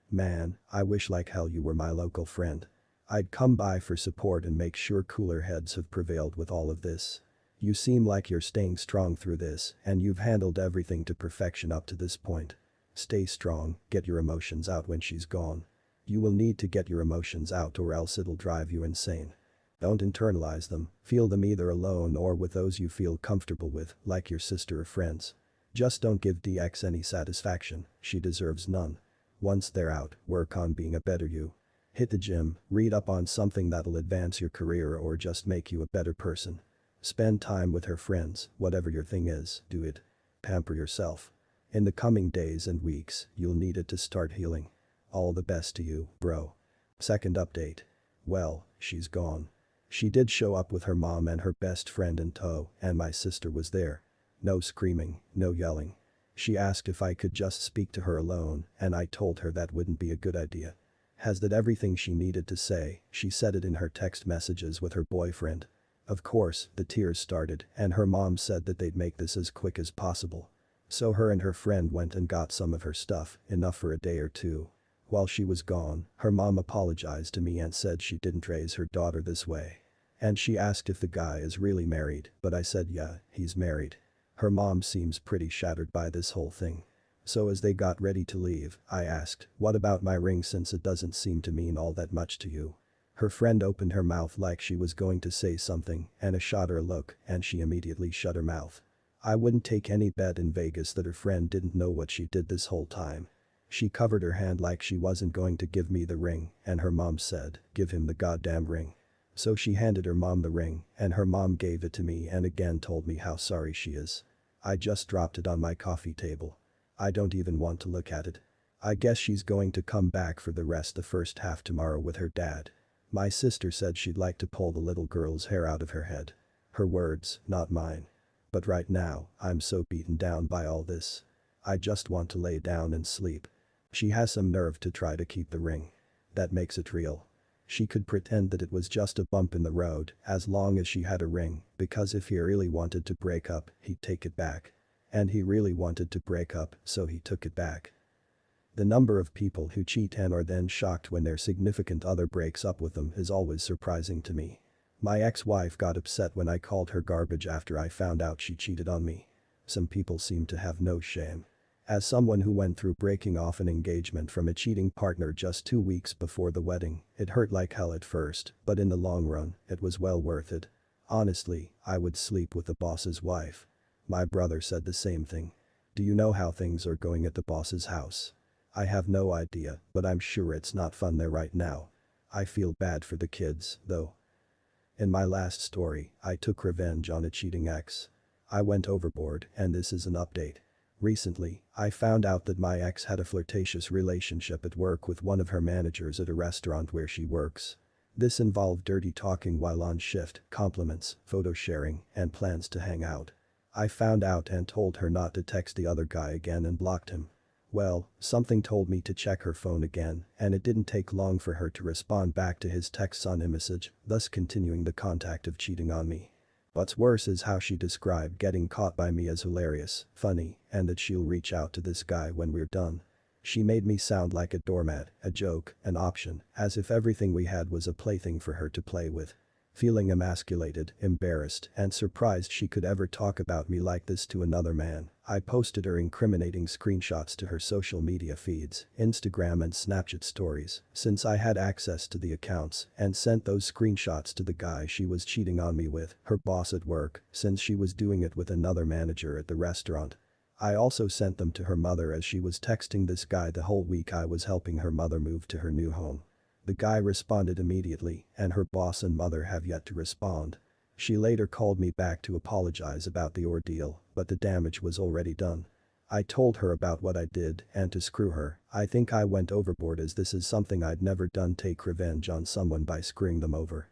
Man, I wish like hell you were my local friend. I'd come by for support and make sure cooler heads have prevailed with all of this. You seem like you're staying strong through this, and you've handled everything to perfection up to this point. Stay strong, get your emotions out when she's gone. You will need to get your emotions out or else it'll drive you insane. Don't internalize them, feel them either alone or with those you feel comfortable with, like your sister or friends. Just don't give DX any satisfaction, she deserves none. Once they're out, work on being a better you. Hit the gym, read up on something that'll advance your career or just make you a better person. Spend time with her friends, whatever your thing is, do it. Pamper yourself. In the coming days and weeks, you'll need it to start healing. All the best to you, bro. Second update. Well, she's gone. She did show up with her mom and her best friend in tow, and my sister was there. No screaming, no yelling. She asked if I could just speak to her alone, and I told her that wouldn't be a good idea. Has that everything she needed to say? She said it in her text messages with her boyfriend. Of course, the tears started, and her mom said that they'd make this as quick as possible. So her and her friend went and got some of her stuff, enough for a day or two. While she was gone, her mom apologized to me and said she didn't raise her daughter this way. And she asked if the guy is really married, but I said yeah, he's married. Her mom seems pretty shattered by this whole thing. So as they got ready to leave, I asked, what about my ring since it doesn't seem to mean all that much to you? Her friend opened her mouth like she was going to say something, and I shot her a look, and she immediately shut her mouth. I wouldn't take any bet in Vegas that her friend didn't know what she did this whole time. She covered her hand like she wasn't going to give me the ring, and her mom said, give him the goddamn ring. So she handed her mom the ring, and her mom gave it to me and again told me how sorry she is. I just dropped it on my coffee table. I don't even want to look at it. I guess she's going to come back for the rest the first half tomorrow with her dad. My sister said she'd like to pull the little girl's hair out of her head. Her words, not mine. But right now, I'm so beaten down by all this. I just want to lay down and sleep. She has some nerve to try to keep the ring. That makes it real. She could pretend that it was just a bump in the road as long as she had a ring, because if he really wanted to break up, he'd take it back. And he really wanted to break up, so he took it back. The number of people who cheat and are then shocked when their significant other breaks up with them is always surprising to me. My ex-wife got upset when I called her garbage after I found out she cheated on me. Some people seem to have no shame. As someone who went through breaking off an engagement from a cheating partner just 2 weeks before the wedding, it hurt like hell at first, but in the long run, it was well worth it. Honestly, I would sleep with the boss's wife. My brother said the same thing. Do you know how things are going at the boss's house? I have no idea, but I'm sure it's not fun there right now. I feel bad for the kids, though. In my last story, I took revenge on a cheating ex. I went overboard, and this is an update. Recently, I found out that my ex had a flirtatious relationship at work with one of her managers at a restaurant where she works. This involved dirty talking while on shift, compliments, photo sharing, and plans to hang out. I found out and told her not to text the other guy again and blocked him. Well, something told me to check her phone again, and it didn't take long for her to respond back to his texts on iMessage, thus continuing the contact of cheating on me. What's worse is how she described getting caught by me as hilarious, funny, and that she'll reach out to this guy when we're done. She made me sound like a doormat, a joke, an option, as if everything we had was a plaything for her to play with. Feeling emasculated, embarrassed, and surprised she could ever talk about me like this to another man, I posted her incriminating screenshots to her social media feeds, Instagram and Snapchat stories, since I had access to the accounts, and sent those screenshots to the guy she was cheating on me with, her boss at work, since she was doing it with another manager at the restaurant. I also sent them to her mother as she was texting this guy the whole week I was helping her mother move to her new home. The guy responded immediately, and her boss and mother have yet to respond. She later called me back to apologize about the ordeal, but the damage was already done. I told her about what I did, and to screw her, I think I went overboard as this is something I'd never done, take revenge on someone by screwing them over.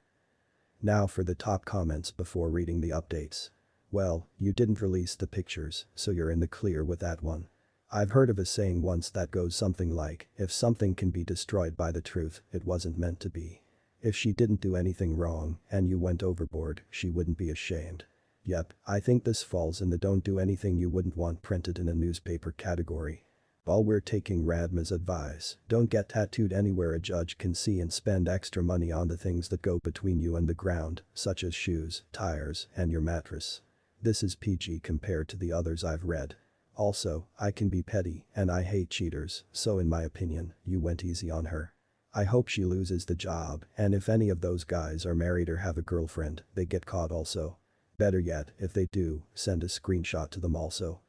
Now for the top comments before reading the updates. Well, you didn't release the pictures, so you're in the clear with that one. I've heard of a saying once that goes something like, if something can be destroyed by the truth, it wasn't meant to be. If she didn't do anything wrong, and you went overboard, she wouldn't be ashamed. Yep, I think this falls in the don't do anything you wouldn't want printed in a newspaper category. While we're taking Radma's advice, don't get tattooed anywhere a judge can see and spend extra money on the things that go between you and the ground, such as shoes, tires, and your mattress. This is PG compared to the others I've read. Also, I can be petty, and I hate cheaters, so in my opinion, you went easy on her. I hope she loses the job, and if any of those guys are married or have a girlfriend, they get caught also. Better yet, if they do, send a screenshot to them also.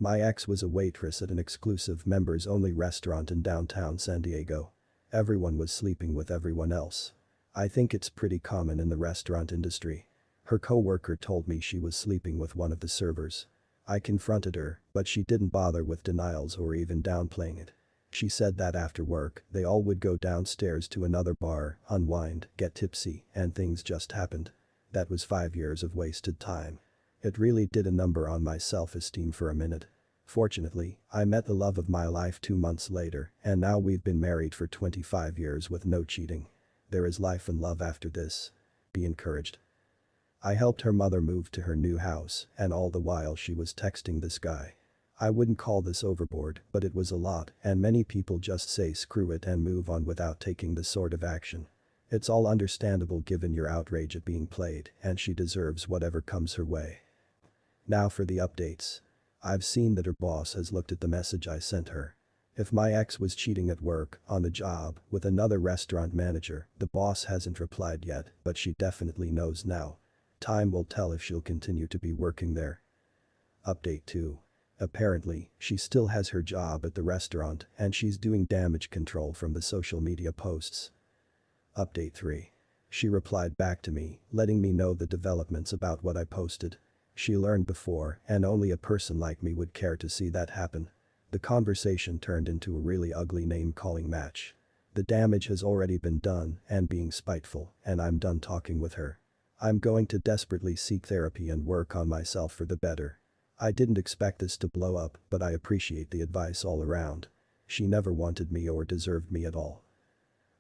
My ex was a waitress at an exclusive members-only restaurant in downtown San Diego. Everyone was sleeping with everyone else. I think it's pretty common in the restaurant industry. Her coworker told me she was sleeping with one of the servers. I confronted her, but she didn't bother with denials or even downplaying it. She said that after work, they all would go downstairs to another bar, unwind, get tipsy, and things just happened. That was 5 years of wasted time. It really did a number on my self-esteem for a minute. Fortunately, I met the love of my life 2 months later, and now we've been married for 25 years with no cheating. There is life and love after this. Be encouraged. I helped her mother move to her new house, and all the while she was texting this guy. I wouldn't call this overboard, but it was a lot, and many people just say screw it and move on without taking this sort of action. It's all understandable given your outrage at being played, and she deserves whatever comes her way. Now for the updates. I've seen that her boss has looked at the message I sent her. If my ex was cheating at work, on the job, with another restaurant manager, the boss hasn't replied yet, but she definitely knows now. Time will tell if she'll continue to be working there. Update 2. Apparently, she still has her job at the restaurant and she's doing damage control from the social media posts. Update 3. She replied back to me, letting me know the developments about what I posted. She learned before, and only a person like me would care to see that happen. The conversation turned into a really ugly name-calling match. The damage has already been done and being spiteful, and I'm done talking with her. I'm going to desperately seek therapy and work on myself for the better. I didn't expect this to blow up, but I appreciate the advice all around. She never wanted me or deserved me at all.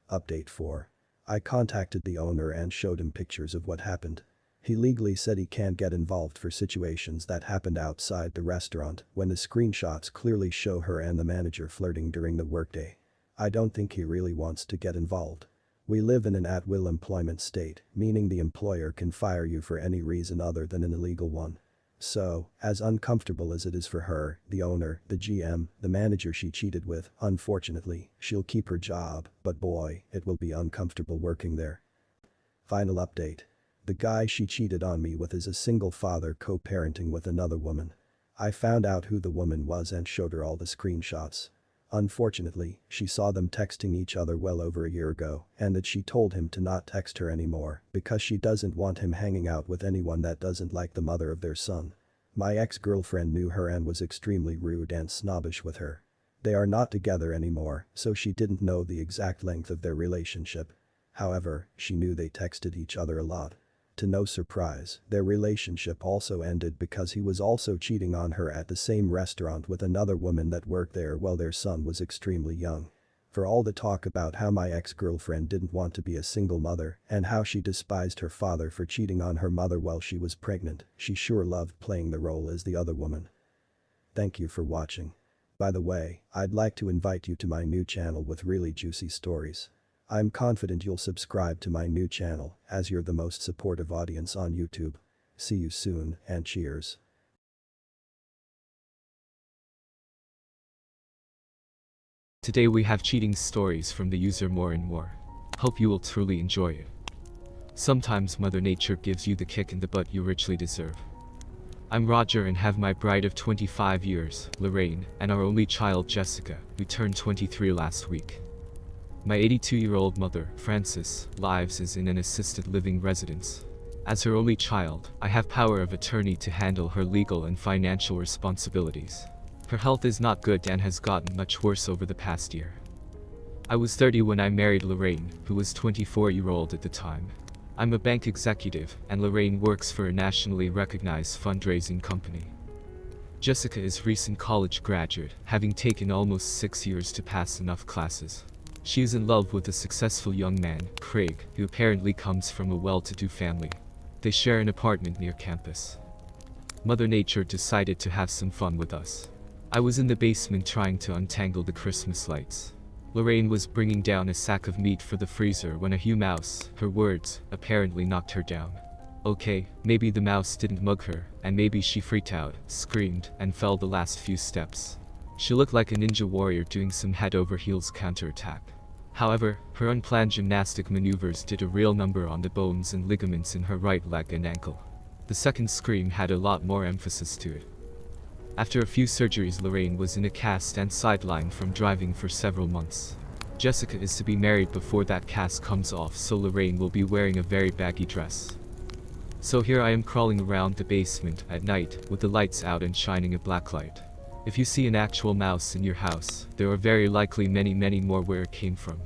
Update 4. I contacted the owner and showed him pictures of what happened. He legally said he can't get involved for situations that happened outside the restaurant when the screenshots clearly show her and the manager flirting during the workday. I don't think he really wants to get involved. We live in an at-will employment state, meaning the employer can fire you for any reason other than an illegal one. So, as uncomfortable as it is for her, the owner, the GM, the manager she cheated with, unfortunately, she'll keep her job, but boy, it will be uncomfortable working there. Final update. The guy she cheated on me with is a single father co-parenting with another woman. I found out who the woman was and showed her all the screenshots. Unfortunately, she saw them texting each other well over a year ago and that she told him to not text her anymore because she doesn't want him hanging out with anyone that doesn't like the mother of their son. My ex-girlfriend knew her and was extremely rude and snobbish with her. They are not together anymore, so she didn't know the exact length of their relationship. However, she knew they texted each other a lot. To no surprise, their relationship also ended because he was also cheating on her at the same restaurant with another woman that worked there while their son was extremely young. For all the talk about how my ex-girlfriend didn't want to be a single mother and how she despised her father for cheating on her mother while she was pregnant, she sure loved playing the role as the other woman. Thank you for watching. By the way, I'd like to invite you to my new channel with really juicy stories. I'm confident you'll subscribe to my new channel as you're the most supportive audience on YouTube. See you soon and cheers. Today we have cheating stories from the user More and More. Hope you will truly enjoy it. Sometimes Mother Nature gives you the kick in the butt you richly deserve. I'm Roger and have my bride of 25 years, Lorraine, and our only child Jessica, who turned 23 last week. My 82-year-old mother, Frances, lives in an assisted living residence. As her only child, I have power of attorney to handle her legal and financial responsibilities. Her health is not good and has gotten much worse over the past year. I was 30 when I married Lorraine, who was 24-year-old at the time. I'm a bank executive, and Lorraine works for a nationally recognized fundraising company. Jessica is recent college graduate, having taken almost 6 years to pass enough classes. She is in love with a successful young man, Craig, who apparently comes from a well-to-do family. They share an apartment near campus. Mother Nature decided to have some fun with us. I was in the basement trying to untangle the Christmas lights. Lorraine was bringing down a sack of meat for the freezer when a huge mouse, her words, apparently knocked her down. Okay, maybe the mouse didn't mug her, and maybe she freaked out, screamed, and fell the last few steps. She looked like a ninja warrior doing some head-over-heels counterattack. However, her unplanned gymnastic maneuvers did a real number on the bones and ligaments in her right leg and ankle. The second scream had a lot more emphasis to it. After a few surgeries, Lorraine was in a cast and sidelined from driving for several months. Jessica is to be married before that cast comes off, so Lorraine will be wearing a very baggy dress. So here I am crawling around the basement at night with the lights out and shining a black light. If you see an actual mouse in your house, there are very likely many more where it came from.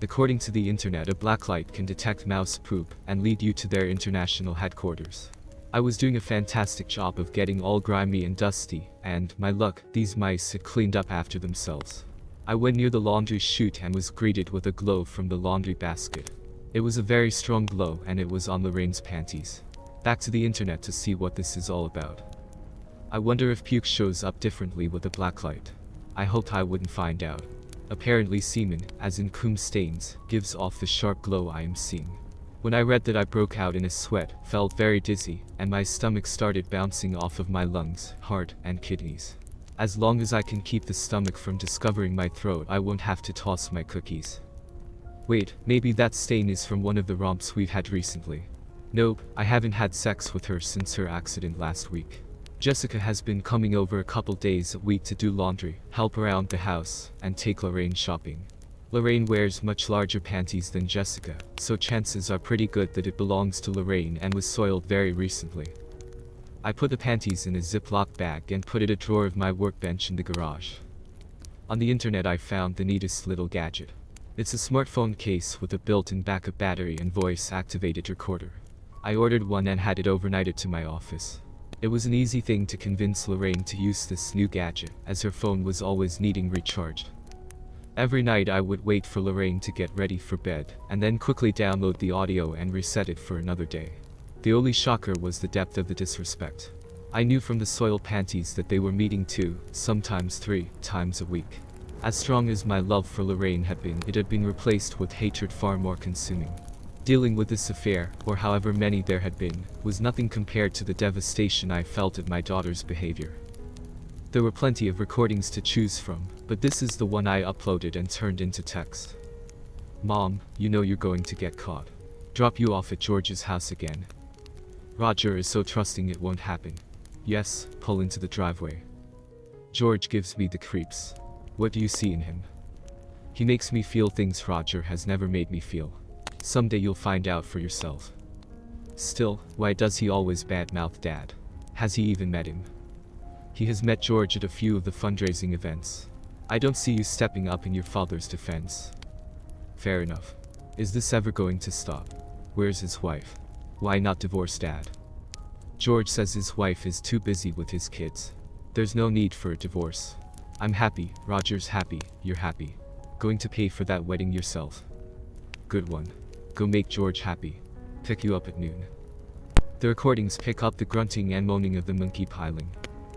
According to the internet, a black light can detect mouse poop and lead you to their international headquarters. I was doing a fantastic job of getting all grimy and dusty, and, my luck, these mice had cleaned up after themselves. I went near the laundry chute and was greeted with a glow from the laundry basket. It was a very strong glow and it was on Lorraine's panties. Back to the internet to see what this is all about. I wonder if puke shows up differently with a black light. I hoped I wouldn't find out. Apparently semen, as in cum stains, gives off the sharp glow I am seeing. When I read that, I broke out in a sweat, felt very dizzy, and my stomach started bouncing off of my lungs, heart, and kidneys. As long as I can keep the stomach from discovering my throat, I won't have to toss my cookies. Wait, maybe that stain is from one of the romps we've had recently. Nope, I haven't had sex with her since her accident last week. Jessica has been coming over a couple days a week to do laundry, help around the house, and take Lorraine shopping. Lorraine wears much larger panties than Jessica, so chances are pretty good that it belongs to Lorraine and was soiled very recently. I put the panties in a Ziploc bag and put it in a drawer of my workbench in the garage. On the internet I found the neatest little gadget. It's a smartphone case with a built-in backup battery and voice-activated recorder. I ordered one and had it overnighted to my office. It was an easy thing to convince Lorraine to use this new gadget, as her phone was always needing recharged. Every night I would wait for Lorraine to get ready for bed, and then quickly download the audio and reset it for another day. The only shocker was the depth of the disrespect. I knew from the soiled panties that they were meeting 2, sometimes 3, times a week. As strong as my love for Lorraine had been, it had been replaced with hatred far more consuming. Dealing with this affair, or however many there had been, was nothing compared to the devastation I felt at my daughter's behavior. There were plenty of recordings to choose from, but this is the one I uploaded and turned into text. Mom, you know you're going to get caught. Drop you off at George's house again. Roger is so trusting it won't happen. Yes, pull into the driveway. George gives me the creeps. What do you see in him? He makes me feel things Roger has never made me feel. Someday you'll find out for yourself. Still, why does he always badmouth Dad? Has he even met him? He has met George at a few of the fundraising events. I don't see you stepping up in your father's defense. Fair enough. Is this ever going to stop? Where's his wife? Why not divorce Dad? George says his wife is too busy with his kids. There's no need for a divorce. I'm happy, Roger's happy, you're happy. Going to pay for that wedding yourself. Good one. Go make George happy. Pick you up at noon. The recordings pick up the grunting and moaning of the monkey piling.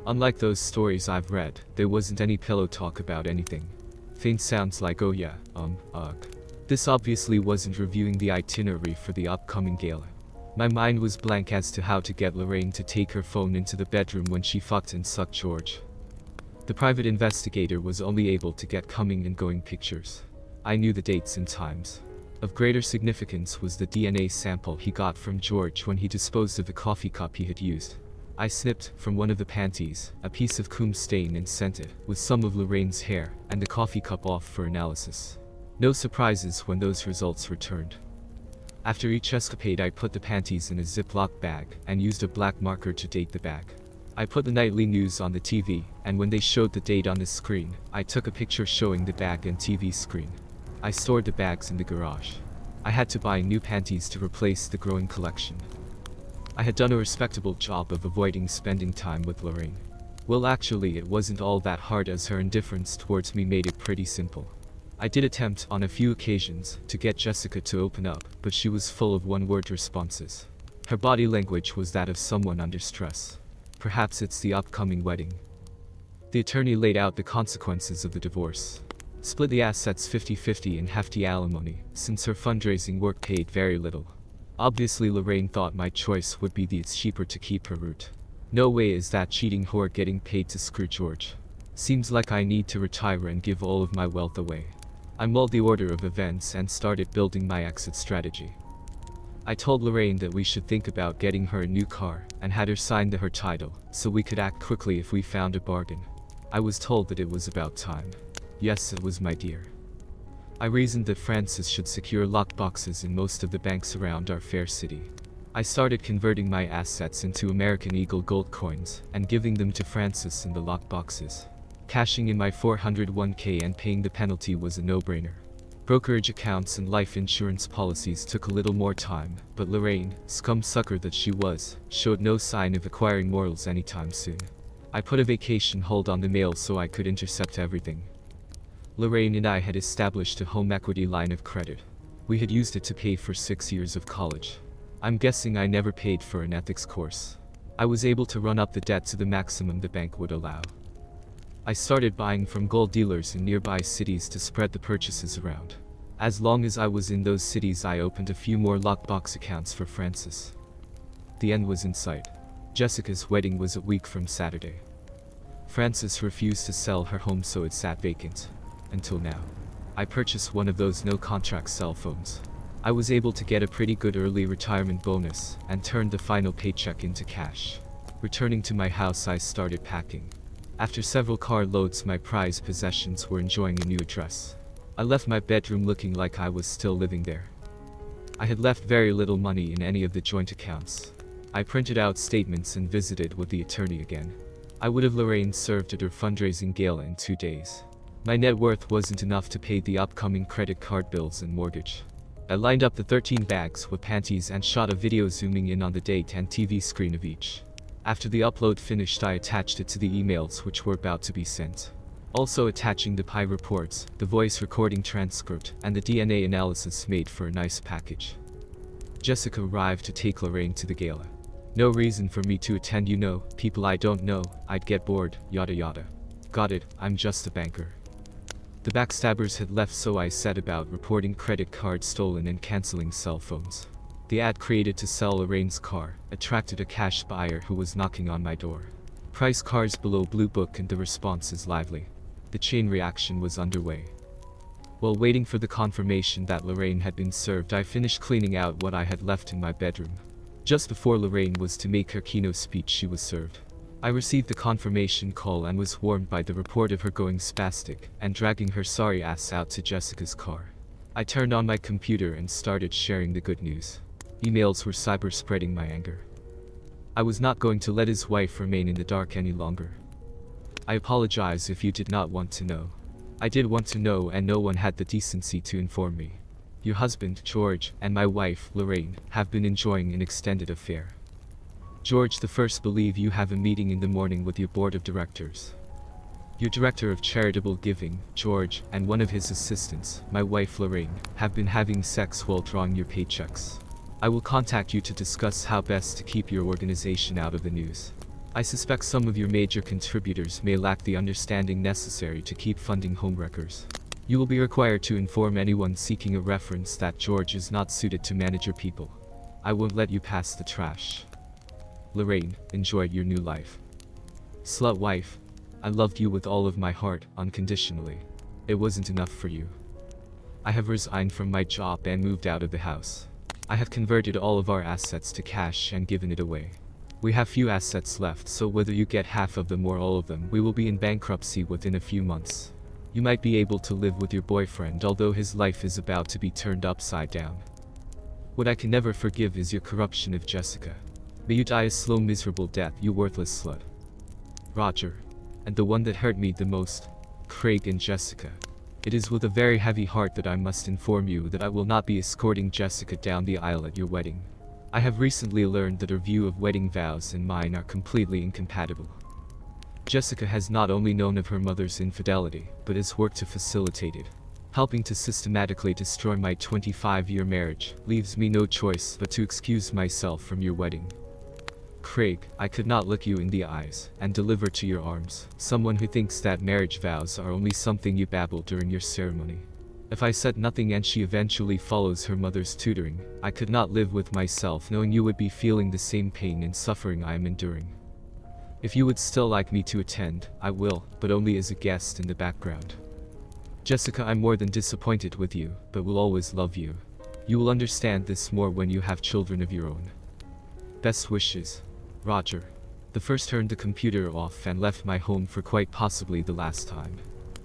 Unlike those stories I've read, there wasn't any pillow talk about anything. Faint sounds like oh yeah, ugh. This obviously wasn't reviewing the itinerary for the upcoming gala. My mind was blank as to how to get Lorraine to take her phone into the bedroom when she fucked and sucked George. The private investigator was only able to get coming and going pictures. I knew the dates and times. Of greater significance was the DNA sample he got from George when he disposed of the coffee cup he had used. I snipped, from one of the panties, a piece of cum stain and sent it, with some of Lorraine's hair, and the coffee cup off for analysis. No surprises when those results returned. After each escapade I put the panties in a Ziploc bag, and used a black marker to date the bag. I put the nightly news on the TV, and when they showed the date on the screen, I took a picture showing the bag and TV screen. I stored the bags in the garage. I had to buy new panties to replace the growing collection. I had done a respectable job of avoiding spending time with Lorraine. Well, actually it wasn't all that hard, as her indifference towards me made it pretty simple. I did attempt, on a few occasions, to get Jessica to open up, but she was full of one-word responses. Her body language was that of someone under stress. Perhaps it's the upcoming wedding. The attorney laid out the consequences of the divorce. Split the assets 50-50 in hefty alimony, since her fundraising work paid very little. Obviously Lorraine thought my choice would be the it's cheaper to keep her route. No way is that cheating whore getting paid to screw George. Seems like I need to retire and give all of my wealth away. I mulled the order of events and started building my exit strategy. I told Lorraine that we should think about getting her a new car and had her sign her title so we could act quickly if we found a bargain. I was told that it was about time. Yes, it was, my dear. I reasoned that Francis should secure lockboxes in most of the banks around our fair city. I started converting my assets into American Eagle gold coins and giving them to Francis in the lockboxes. Cashing in my 401k and paying the penalty was a no-brainer. Brokerage accounts and life insurance policies took a little more time, but Lorraine, scum sucker that she was, showed no sign of acquiring morals anytime soon. I put a vacation hold on the mail so I could intercept everything. Lorraine and I had established a home equity line of credit. We had used it to pay for 6 years of college. I'm guessing I never paid for an ethics course. I was able to run up the debt to the maximum the bank would allow. I started buying from gold dealers in nearby cities to spread the purchases around. As long as I was in those cities, I opened a few more lockbox accounts for Francis. The end was in sight. Jessica's wedding was a week from Saturday. Francis refused to sell her home, so it sat vacant. Until now. I purchased one of those no-contract cell phones. I was able to get a pretty good early retirement bonus and turned the final paycheck into cash. Returning to my house, I started packing. After several car loads, my prized possessions were enjoying a new address. I left my bedroom looking like I was still living there. I had left very little money in any of the joint accounts. I printed out statements and visited with the attorney again. I would have Lorraine served at her fundraising gala in 2 days. My net worth wasn't enough to pay the upcoming credit card bills and mortgage. I lined up the 13 bags with panties and shot a video zooming in on the date and TV screen of each. After the upload finished, I attached it to the emails which were about to be sent. Also attaching the PI reports, the voice recording transcript, and the DNA analysis made for a nice package. Jessica arrived to take Lorraine to the gala. No reason for me to attend, you know, people I don't know, I'd get bored, yada yada. Got it, I'm just a banker. The backstabbers had left, so I set about reporting credit cards stolen and canceling cell phones. The ad created to sell Lorraine's car attracted a cash buyer who was knocking on my door. Price cars below Blue Book, and the response is lively. The chain reaction was underway. While waiting for the confirmation that Lorraine had been served, I finished cleaning out what I had left in my bedroom. Just before Lorraine was to make her keynote speech, she was served. I received the confirmation call and was warned by the report of her going spastic and dragging her sorry ass out to Jessica's car. I turned on my computer and started sharing the good news. Emails were cyber spreading my anger. I was not going to let his wife remain in the dark any longer. I apologize if you did not want to know. I did want to know, and no one had the decency to inform me. Your husband, George, and my wife, Lorraine, have been enjoying an extended affair. George the First believe you have a meeting in the morning with your board of directors. Your director of charitable giving, George, and one of his assistants, my wife Lorraine, have been having sex while drawing your paychecks. I will contact you to discuss how best to keep your organization out of the news. I suspect some of your major contributors may lack the understanding necessary to keep funding homewreckers. You will be required to inform anyone seeking a reference that George is not suited to manage your people. I won't let you pass the trash. Lorraine, enjoy your new life. Slut wife, I loved you with all of my heart, unconditionally. It wasn't enough for you. I have resigned from my job and moved out of the house. I have converted all of our assets to cash and given it away. We have few assets left, so whether you get half of them or all of them, we will be in bankruptcy within a few months. You might be able to live with your boyfriend, although his life is about to be turned upside down. What I can never forgive is your corruption of Jessica. May you die a slow, miserable death, you worthless slut. Roger. And the one that hurt me the most, Craig and Jessica. It is with a very heavy heart that I must inform you that I will not be escorting Jessica down the aisle at your wedding. I have recently learned that her view of wedding vows and mine are completely incompatible. Jessica has not only known of her mother's infidelity, but has worked to facilitate it. Helping to systematically destroy my 25-year marriage leaves me no choice but to excuse myself from your wedding. Craig, I could not look you in the eyes and deliver to your arms someone who thinks that marriage vows are only something you babble during your ceremony. If I said nothing and she eventually follows her mother's tutoring, I could not live with myself knowing you would be feeling the same pain and suffering I am enduring. If you would still like me to attend, I will, but only as a guest in the background. Jessica, I'm more than disappointed with you, but will always love you. You will understand this more when you have children of your own. Best wishes, Roger. The first turned the computer off and left my home for quite possibly the last time.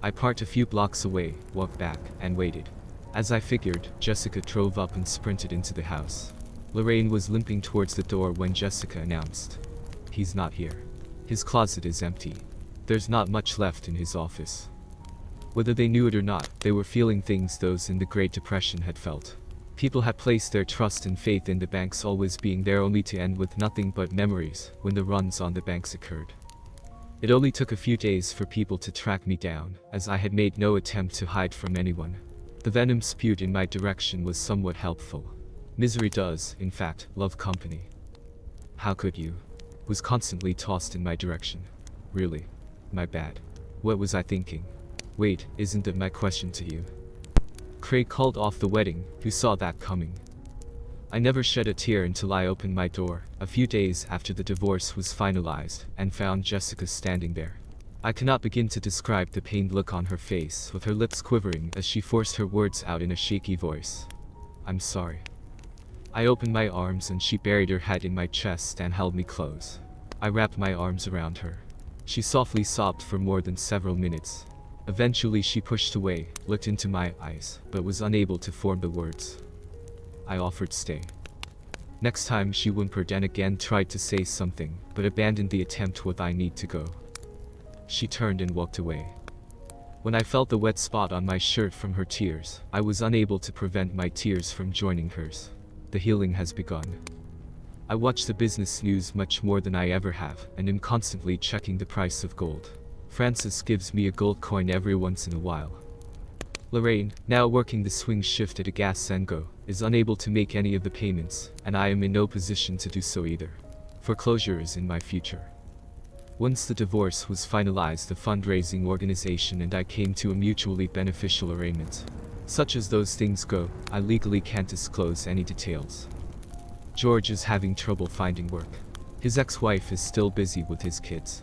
I parked a few blocks away, walked back, and waited. As I figured, Jessica drove up and sprinted into the house. Lorraine was limping towards the door when Jessica announced, "He's not here. His closet is empty. There's not much left in his office." Whether they knew it or not, they were feeling things those in the Great Depression had felt. People had placed their trust and faith in the banks always being there only to end with nothing but memories when the runs on the banks occurred. It only took a few days for people to track me down, as I had made no attempt to hide from anyone. The venom spewed in my direction was somewhat helpful. Misery does, in fact, love company. "How could you?" was constantly tossed in my direction. Really? My bad. What was I thinking? Wait, isn't that my question to you? Craig called off the wedding. Who saw that coming? I never shed a tear until I opened my door, a few days after the divorce was finalized, and found Jessica standing there. I cannot begin to describe the pained look on her face, with her lips quivering as she forced her words out in a shaky voice. "I'm sorry." I opened my arms and she buried her head in my chest and held me close. I wrapped my arms around her. She softly sobbed for more than several minutes. Eventually she pushed away, looked into my eyes, but was unable to form the words. I offered stay. Next time she whimpered and again tried to say something, but abandoned the attempt with "I need to go." She turned and walked away. When I felt the wet spot on my shirt from her tears, I was unable to prevent my tears from joining hers. The healing has begun. I watch the business news much more than I ever have, and am constantly checking the price of gold. Francis gives me a gold coin every once in a while. Lorraine, now working the swing shift at a gas and go, is unable to make any of the payments, and I am in no position to do so either. Foreclosure is in my future. Once the divorce was finalized, the fundraising organization and I came to a mutually beneficial arrangement. Such as those things go, I legally can't disclose any details. George is having trouble finding work. His ex-wife is still busy with his kids.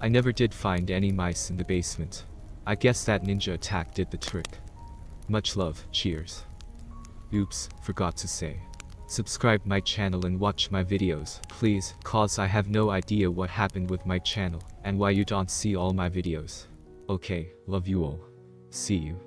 I never did find any mice in the basement. I guess that ninja attack did the trick. Much love, cheers. Oops, forgot to say. Subscribe my channel and watch my videos, please, cause I have no idea what happened with my channel, and why you don't see all my videos. Okay, love you all. See you.